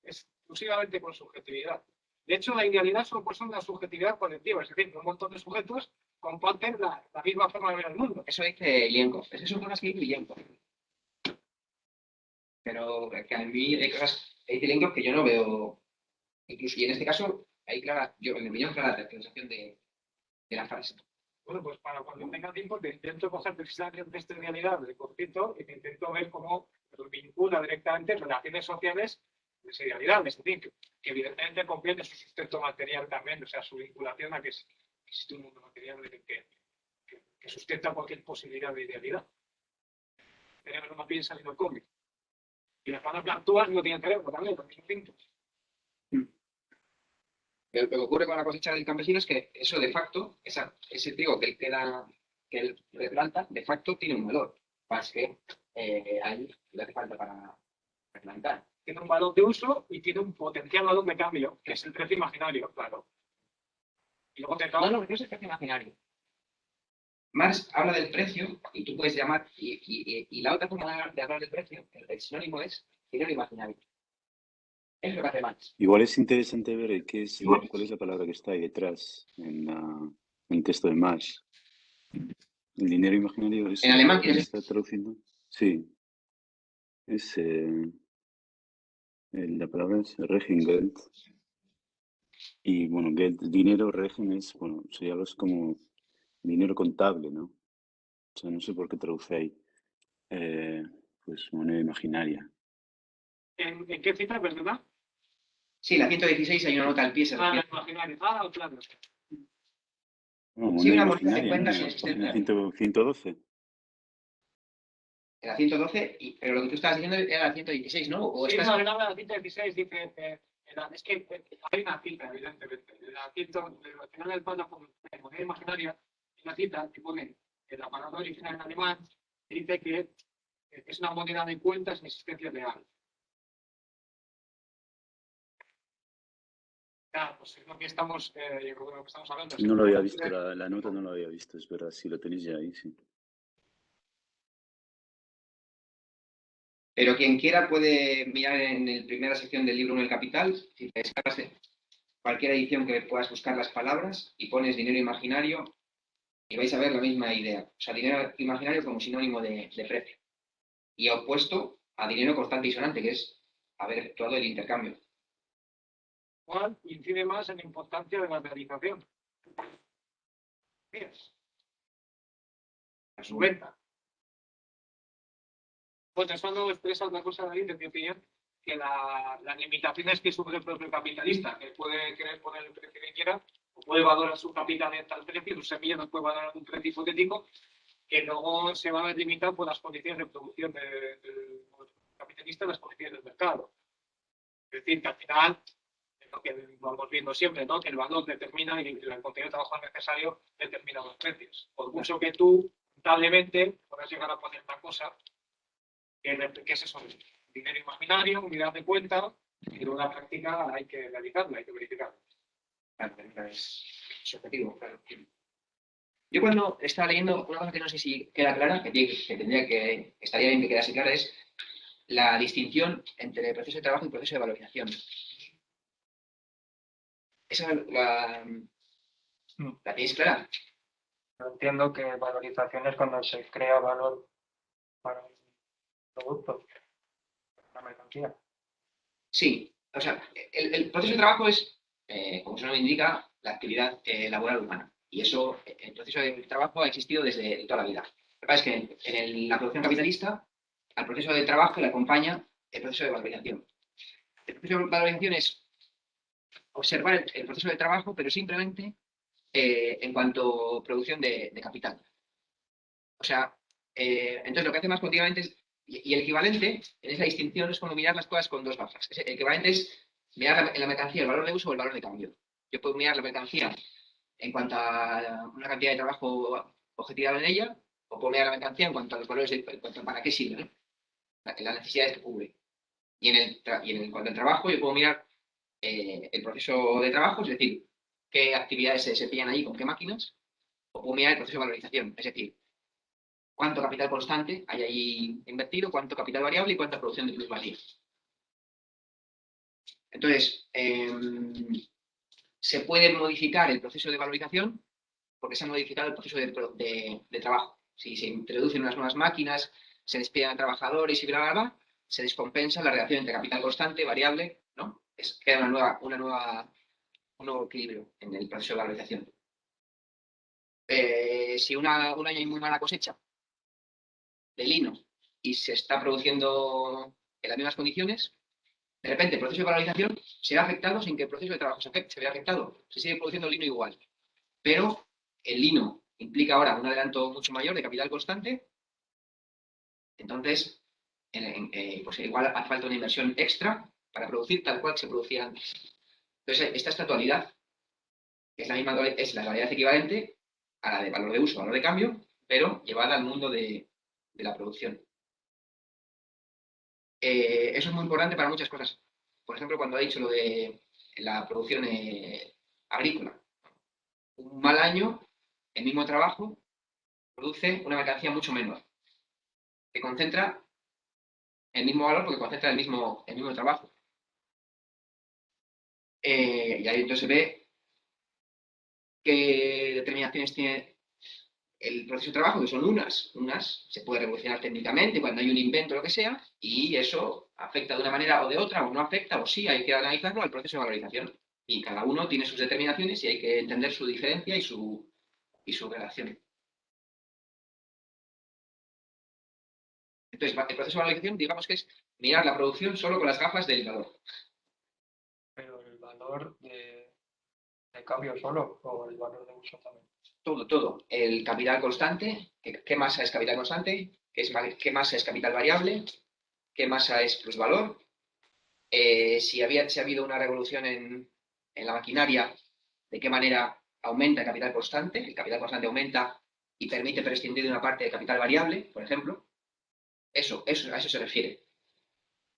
C: exclusivamente con subjetividad. De hecho, la idealidad solo posee una subjetividad colectiva, es decir, un montón de sujetos comparten la misma forma de ver el mundo.
B: Eso dice Ilenkov. Esas son cosas que dice Ilenkov. Pero que a mí hay cosas que dice Ilenkov que yo no veo. Incluso, y en este caso, hay clara, yo en mi opinión, clara tergiversación de la frase.
C: Bueno, pues para cuando tenga tiempo te intento coger precisamente esta realidad de cortito y te intento ver cómo vincula directamente relaciones sociales de esa realidad. Es decir, que evidentemente comprende su sustento material también, o sea, su vinculación a que existe un mundo material que sustenta cualquier posibilidad de idealidad. El cerebro no piensa ni lo come. Y las cuando actúas no tienen cerebro también, porque son pintos.
B: Lo que ocurre con la cosecha del campesino es que eso de facto, ese trigo que él replanta, de facto tiene un valor. Más que a él le hace falta Fundamental.
C: Tiene un valor de uso y tiene un potencial valor de cambio, que es el precio imaginario, claro. Y luego te
B: No, no es el precio imaginario. Marx habla del precio y tú puedes llamar, y la otra forma de hablar del precio, el sinónimo es dinero imaginario. Es lo que hace Marx.
E: Igual es interesante ver cuál es la palabra que está ahí detrás en el texto de Marx. El dinero imaginario es
B: En alemán
E: ¿qué
B: quieres
E: está traduciendo? Sí, es la palabra es Regingeld. Y bueno, Geld, dinero, Regen es, bueno, sería algo así como dinero contable, ¿no? O sea, no sé por qué traduce ahí. Pues moneda imaginaria.
C: ¿En qué cita, verdad?
B: Sí, la 116 hay una nota al pie, se
C: Ah,
B: refiere.
C: imaginario. Claro.
E: No,
B: Sí,
E: moneda
B: una moneda de
E: imaginaria, ¿no?
B: cuenta
E: En
B: sin
E: la página
B: existencia.
E: 112.
B: En la 112, pero lo que tú estabas diciendo era la 116, ¿no? O
C: Sí,
B: estás...
C: no, era la 116, dice, es que hay una cita, evidentemente. Al final del párrafo de moneda imaginaria, hay una cita que pone en la palabra original en alemán, que dice que es una moneda de cuenta sin existencia real. Claro, pues es lo que estamos, yo creo que lo que estamos hablando.
E: No lo había visto, la nota no lo había visto, es verdad, si lo tenéis ya ahí, sí.
B: Pero quien quiera puede mirar en la primera sección del libro en el Capital, si te descargas cualquier edición que puedas buscar las palabras y pones dinero imaginario y vais a ver la misma idea. O sea, dinero imaginario como sinónimo de precio. Y opuesto a dinero constante y sonante, que es haber efectuado el intercambio.
C: Cual incide más en la importancia de la realización. A su venta. Pues eso no expresa otra cosa, David, en mi opinión, que las limitaciones que sufre el propio capitalista, que puede querer poner el precio que quiera, o puede valorar su capital en tal precio, su semilla no puede valorar un precio hipotético, que luego se va a ver limitado por las condiciones de producción del capitalista, las condiciones del mercado. Es decir, que al final, es lo que vamos viendo siempre, ¿no? Que el valor determina y el contenido de trabajo necesario determina los precios. Por mucho que tú, lamentablemente, puedas llegar a poner una cosa que es eso, dinero imaginario, unidad de cuenta, y luego la práctica hay que realizarla, hay que verificarla.
B: Claro, es subjetivo, claro. Yo cuando estaba leyendo, una cosa que no sé si queda clara, estaría bien que quedase clara, es la distinción entre proceso de trabajo y proceso de valorización. ¿Esa la tenéis clara?
A: Yo entiendo que valorización es cuando se crea valor para un producto, una mercancía.
B: Sí, o sea, el proceso de trabajo es, como su nombre indica, la actividad laboral humana. Y eso, el proceso de trabajo ha existido desde toda la vida. Lo que pasa es que en la producción capitalista, al proceso de trabajo le acompaña el proceso de valorización. El proceso de valorización es observar el proceso de trabajo, pero simplemente en cuanto a producción de capital. O sea, entonces lo que hace más continuamente es, y el equivalente en esa distinción es como mirar las cosas con dos gafas. El equivalente es mirar en la mercancía el valor de uso o el valor de cambio. Yo puedo mirar la mercancía en cuanto a una cantidad de trabajo objetivado en ella, o puedo mirar la mercancía en cuanto a los valores, en cuanto a para qué sirve, ¿no? Las necesidades que cubre. Y en cuanto al trabajo, yo puedo mirar el proceso de trabajo, es decir, qué actividades se desempeñan ahí con qué máquinas, o puedo mirar el proceso de valorización, es decir, cuánto capital constante hay ahí invertido, cuánto capital variable y cuánta producción de plusvalía. Entonces, se puede modificar el proceso de valorización porque se ha modificado el proceso de trabajo. Si se introducen unas nuevas máquinas, se despiden trabajadores y bla, bla, bla, se descompensa la relación entre capital constante, variable, ¿no? Queda un nuevo equilibrio en el proceso de valorización. Si un año hay muy mala cosecha de lino y se está produciendo en las mismas condiciones, de repente el proceso de valorización se ve afectado sin que el proceso de trabajo se vea afectado. Se sigue produciendo lino igual. Pero el lino implica ahora un adelanto mucho mayor de capital constante. Entonces, pues igual hace falta una inversión extra para producir tal cual se producía antes. Entonces, esta dualidad es la dualidad equivalente a la de valor de uso, valor de cambio, pero llevada al mundo de la producción. Eso es muy importante para muchas cosas. Por ejemplo, cuando ha dicho lo de la producción agrícola. Un mal año, el mismo trabajo produce una mercancía mucho menor, que concentra el mismo valor porque concentra el mismo trabajo. Y ahí entonces se ve qué determinaciones tiene el proceso de trabajo, que son unas se puede revolucionar técnicamente cuando hay un invento o lo que sea, y eso afecta de una manera o de otra, o no afecta, o sí, hay que analizarlo al proceso de valorización. Y cada uno tiene sus determinaciones y hay que entender su diferencia y su relación. Entonces, el proceso de valorización, digamos que es mirar la producción solo con las gafas del valor.
A: Pero el valor de cambio solo o el valor de uso también.
B: Todo. El capital constante, ¿qué masa es capital constante? ¿Qué masa es capital variable? ¿Qué masa es plusvalor? Si ha habido una revolución en la maquinaria, ¿de qué manera aumenta el capital constante? El capital constante aumenta y permite prescindir de una parte de capital variable, por ejemplo. A eso se refiere.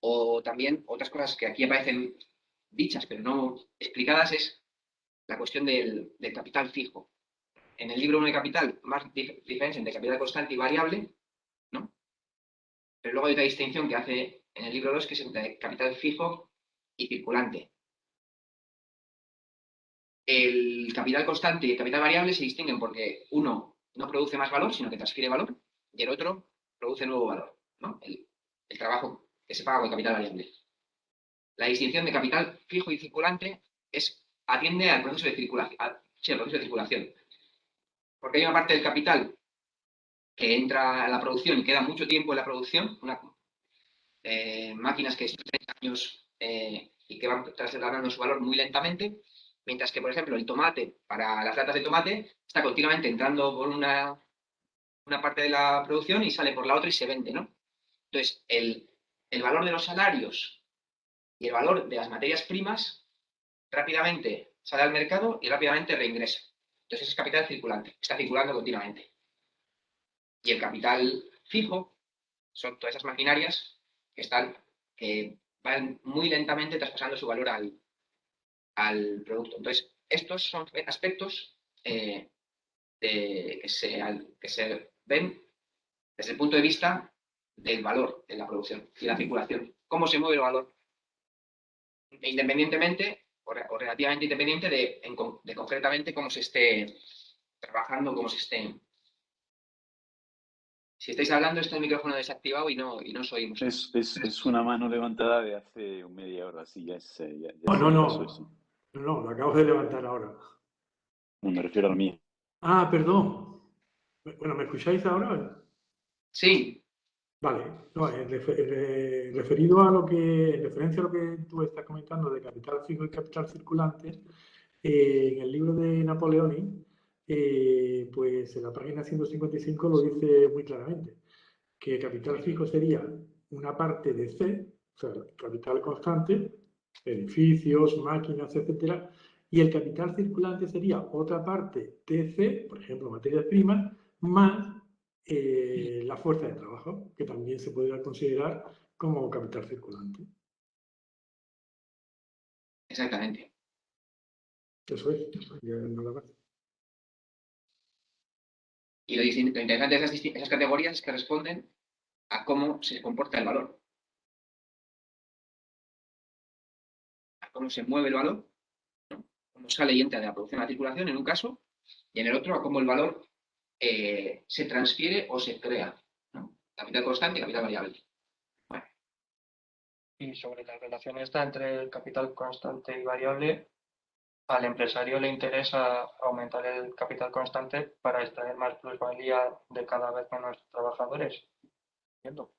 B: O también otras cosas que aquí aparecen dichas, pero no explicadas, es la cuestión del capital fijo. En el libro 1 de capital, más diferencia entre capital constante y variable, ¿no? Pero luego hay otra distinción que hace en el libro 2, que es entre capital fijo y circulante. El capital constante y el capital variable se distinguen porque uno no produce más valor, sino que transfiere valor, y el otro produce nuevo valor, ¿no? El trabajo que se paga con capital variable. La distinción de capital fijo y circulante atiende al proceso de circulación, al proceso de circulación. Porque hay una parte del capital que entra a la producción y queda mucho tiempo en la producción, máquinas que están 30 años y que van trasladando su valor muy lentamente, mientras que, por ejemplo, el tomate, para las latas de tomate, está continuamente entrando por una parte de la producción y sale por la otra y se vende, ¿no? Entonces, el valor de los salarios y el valor de las materias primas rápidamente sale al mercado y rápidamente reingresa. Entonces, es capital circulante, está circulando continuamente. Y el capital fijo son todas esas maquinarias que van muy lentamente traspasando su valor al producto. Entonces, estos son aspectos que se ven desde el punto de vista del valor de la producción y la circulación. ¿Cómo se mueve el valor? Independientemente o relativamente independiente de concretamente cómo se esté trabajando, cómo se esté. Si estáis hablando, está el micrófono desactivado y no os oímos.
E: Es una mano levantada de hace media hora, sí, ya
G: No,
E: se
G: no,
E: pasó eso.
G: no, lo acabo de levantar ahora.
E: No me refiero al mío.
G: Ah, perdón. Bueno, ¿me escucháis ahora?
B: Sí,
G: Vale, no, referido a lo que, en referencia a lo que tú estás comentando de capital fijo y capital circulante, en el libro de Napoleoni, pues en la página 155 lo dice muy claramente, que capital fijo sería una parte de C, o sea, capital constante, edificios, máquinas, etcétera, y el capital circulante sería otra parte de C, por ejemplo, materias primas, más la fuerza de trabajo, que también se podría considerar como capital circulante.
B: exactamente.
G: Eso es, ya nada más.
B: Y lo interesante de esas categorías es que responden a cómo se comporta el valor, a cómo se mueve el valor, ¿no? Cómo sale y entra de la producción a la circulación en un caso, y en el otro a cómo el valor se transfiere o se crea, ¿no? Capital constante y capital variable. Bueno,
A: Y sobre la relación esta entre el capital constante y variable, al empresario le interesa aumentar el capital constante para extraer más plusvalía de cada vez menos trabajadores. ¿Entiendo?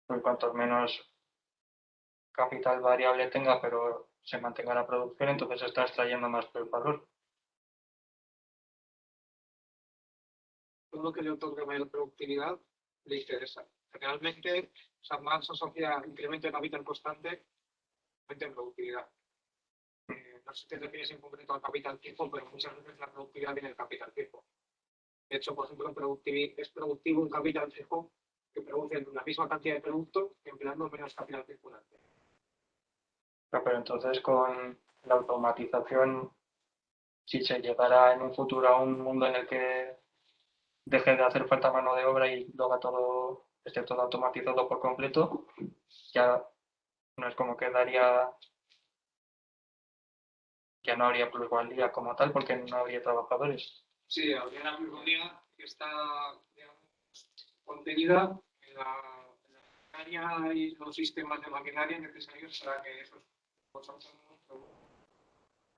A: Pues cuanto menos capital variable tenga, pero se mantenga la producción, entonces está extrayendo más valor.
C: Todo lo que le otorga mayor productividad le interesa. Generalmente, Marx asocia incremento de capital constante en productividad. No sé si te refieres en concreto al capital fijo, pero muchas veces la productividad viene del capital fijo. De hecho, por ejemplo, es productivo un capital fijo que producen la misma cantidad de producto empleando menos capital circulante.
A: Pero entonces con la automatización, si se llegara en un futuro a un mundo en el que deje de hacer falta mano de obra y lo haga todo, esté todo automatizado por completo, ya no es como que daría, ya no habría plusvalía como tal porque no habría trabajadores.
C: Sí, habría la plusvalía que está, digamos, contenida en la maquinaria y los sistemas de maquinaria necesarios para que esos autónomos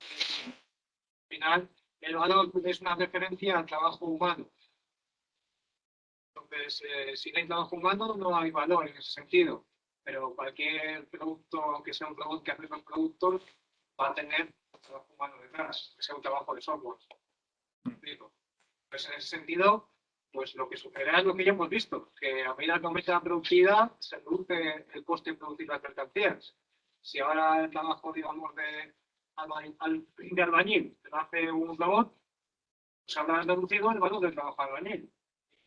C: al final, el valor es una referencia al trabajo humano. Entonces, sin el trabajo humano no hay valor en ese sentido, pero cualquier producto, aunque sea un robot que hace los productos, va a tener un trabajo humano detrás, que sea un trabajo de software. Pues en ese sentido, pues lo que sucederá es lo que ya hemos visto, que a medida que aumenta la productividad, se reduce el coste de producir las mercancías. Si ahora el trabajo, digamos, de albañil lo hace un robot, pues habrá reducido el valor del trabajo albañil.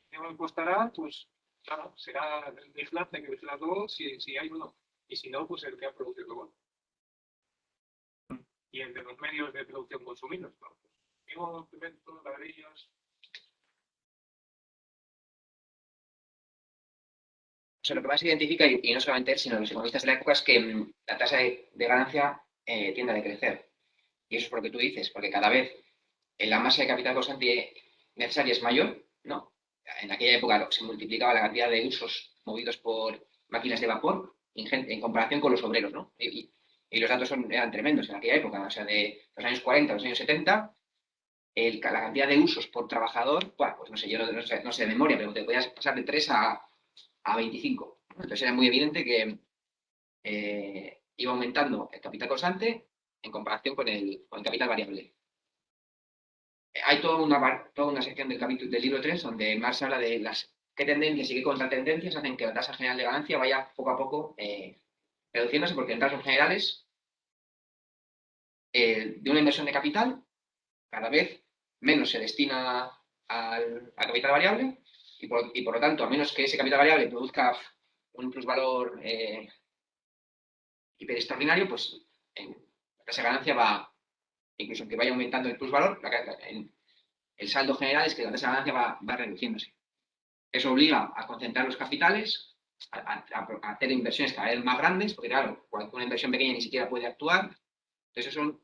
C: ¿Qué me costará? Pues claro, será el vigilante que vigila todo si hay uno. Y si no, pues el que ha producido el robot. Y el de los medios de producción consumidos. ¿No? Pues, cementos, ladrillos.
B: O sea, lo que más se identifica, y no solamente él, sino los economistas de la época, es que la tasa de ganancia tiende a decrecer. Y eso es por lo que tú dices, porque cada vez la masa de capital constante necesaria es mayor, ¿no? En aquella época se multiplicaba la cantidad de usos movidos por máquinas de vapor en comparación con los obreros, ¿no? Y los datos eran tremendos en aquella época, o sea, de los años 40 a los años 70, la cantidad de usos por trabajador, bueno, pues no sé, yo no sé de memoria, pero te podías pasar de 3 a 25. Entonces era muy evidente que iba aumentando el capital constante en comparación con el capital variable. Hay toda una sección del libro 3 donde Marx habla de qué tendencias y qué contratendencias hacen que la tasa general de ganancia vaya poco a poco reduciéndose, porque en términos generales, de una inversión de capital, cada vez menos se destina al capital variable y por lo tanto, a menos que ese capital variable produzca un plusvalor hiper extraordinario, pues la tasa de ganancia va, incluso aunque vaya aumentando el plusvalor, el saldo general es que la tasa de ganancia va reduciéndose. Eso obliga a concentrar los capitales, a hacer inversiones cada vez más grandes, porque claro, una inversión pequeña ni siquiera puede actuar. Entonces, eso son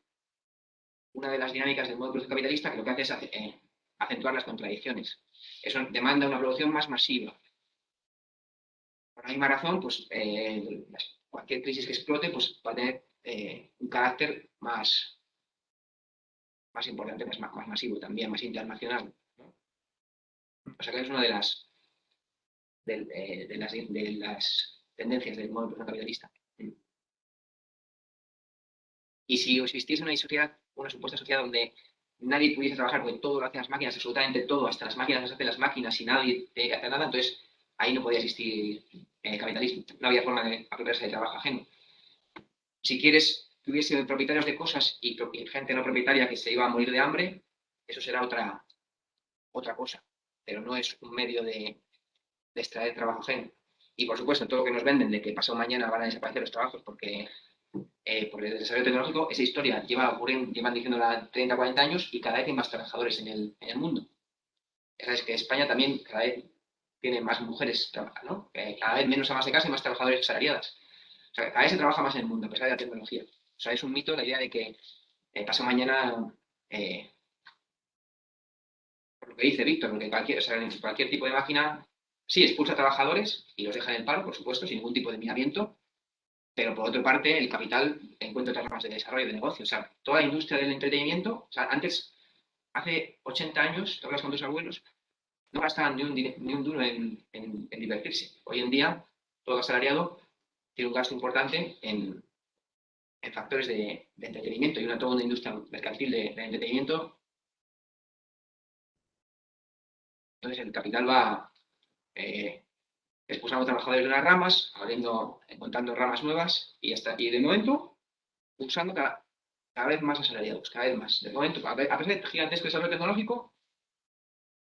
B: una de las dinámicas del modo de producción capitalista que lo que hace es acentuar las contradicciones. Eso demanda una producción más masiva. Por la misma razón, pues cualquier crisis que explote pues, va a tener un carácter más importante, más masivo también, más internacional, ¿no? O sea que es una de las tendencias del modo de producción capitalista. Y si existiese una supuesta sociedad donde nadie pudiese trabajar, porque todo lo hacen las máquinas, absolutamente todo, hasta las máquinas las hacen las máquinas y nadie tiene que hacer nada, entonces ahí no podía existir capitalismo, no había forma de apropiarse de trabajo ajeno. Si quieres que hubiese propietarios de cosas y gente no propietaria que se iba a morir de hambre, eso será otra cosa, pero no es un medio de extraer trabajo ajeno. Y por supuesto, todo lo que nos venden de que pasado mañana van a desaparecer los trabajos porque por el desarrollo tecnológico, esa historia llevan diciéndola 30 o 40 años y cada vez hay más trabajadores en el mundo. Es que España también cada vez tiene más mujeres, ¿no? Cada vez menos amas de casa y más trabajadores asalariadas. O sea, cada vez se trabaja más en el mundo, a pesar de la tecnología. O sea, es un mito la idea de que pasado mañana, por lo que dice Víctor, porque cualquier tipo de máquina sí expulsa trabajadores y los deja en el paro, por supuesto, sin ningún tipo de miramiento. Pero por otra parte, el capital encuentra otras ramas de desarrollo de negocio. O sea, toda la industria del entretenimiento, o sea, antes, hace 80 años, te hablas con tus abuelos, no gastaban ni un duro en divertirse. Hoy en día, todo asalariado tiene un gasto importante en factores de entretenimiento y toda una industria mercantil de entretenimiento. Entonces, el capital va expulsando trabajadores de unas ramas, encontrando ramas nuevas y de momento usando cada vez más asalariados, cada vez más. De momento, a pesar de gigantesco desarrollo tecnológico,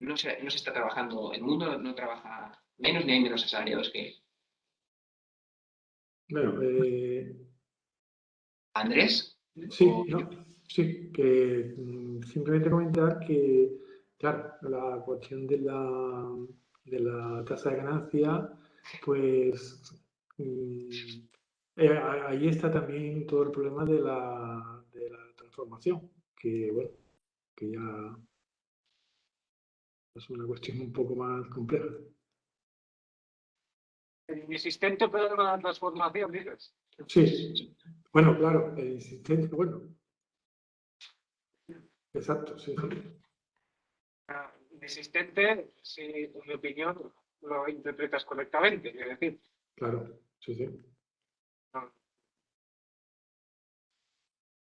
B: no se está trabajando, el mundo no trabaja menos ni hay menos asalariados que
G: Bueno,
B: Andrés.
G: sí,
B: o yo.
G: no, sí, que simplemente comentar que, claro, la cuestión de la tasa de ganancia, pues ahí está también todo el problema de la transformación, que bueno, que ya es una cuestión un poco más compleja.
C: El inexistente pero de la transformación, dices.
G: Sí, bueno, claro, el insistente, bueno, exacto, sí, sí.
C: Inexistente, si en mi opinión lo interpretas correctamente, es decir,
G: Claro, sí, sí.
C: no.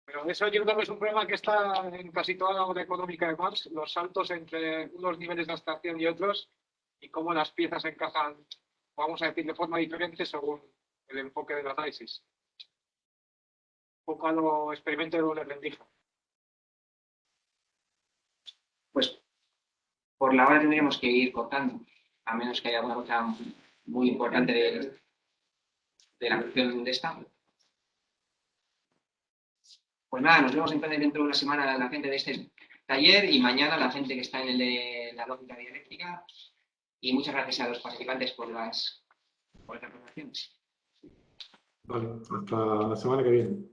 C: Pero eso yo creo que es un problema que está en casi toda la obra económica de Marx, los saltos entre unos niveles de abstracción y otros, y cómo las piezas encajan, vamos a decir, de forma diferente según el enfoque del análisis. Un poco a lo experimento de doble rendija.
B: Pues por la hora tendríamos que ir cortando, a menos que haya alguna cosa muy importante de la cuestión de esta. Pues nada, nos vemos entonces dentro de una semana la gente de este taller y mañana la gente que está en el de la lógica dialéctica. Y muchas gracias a los participantes por las presentaciones.
G: Vale, hasta la semana que viene.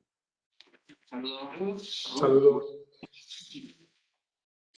B: Saludos.
G: Saludos.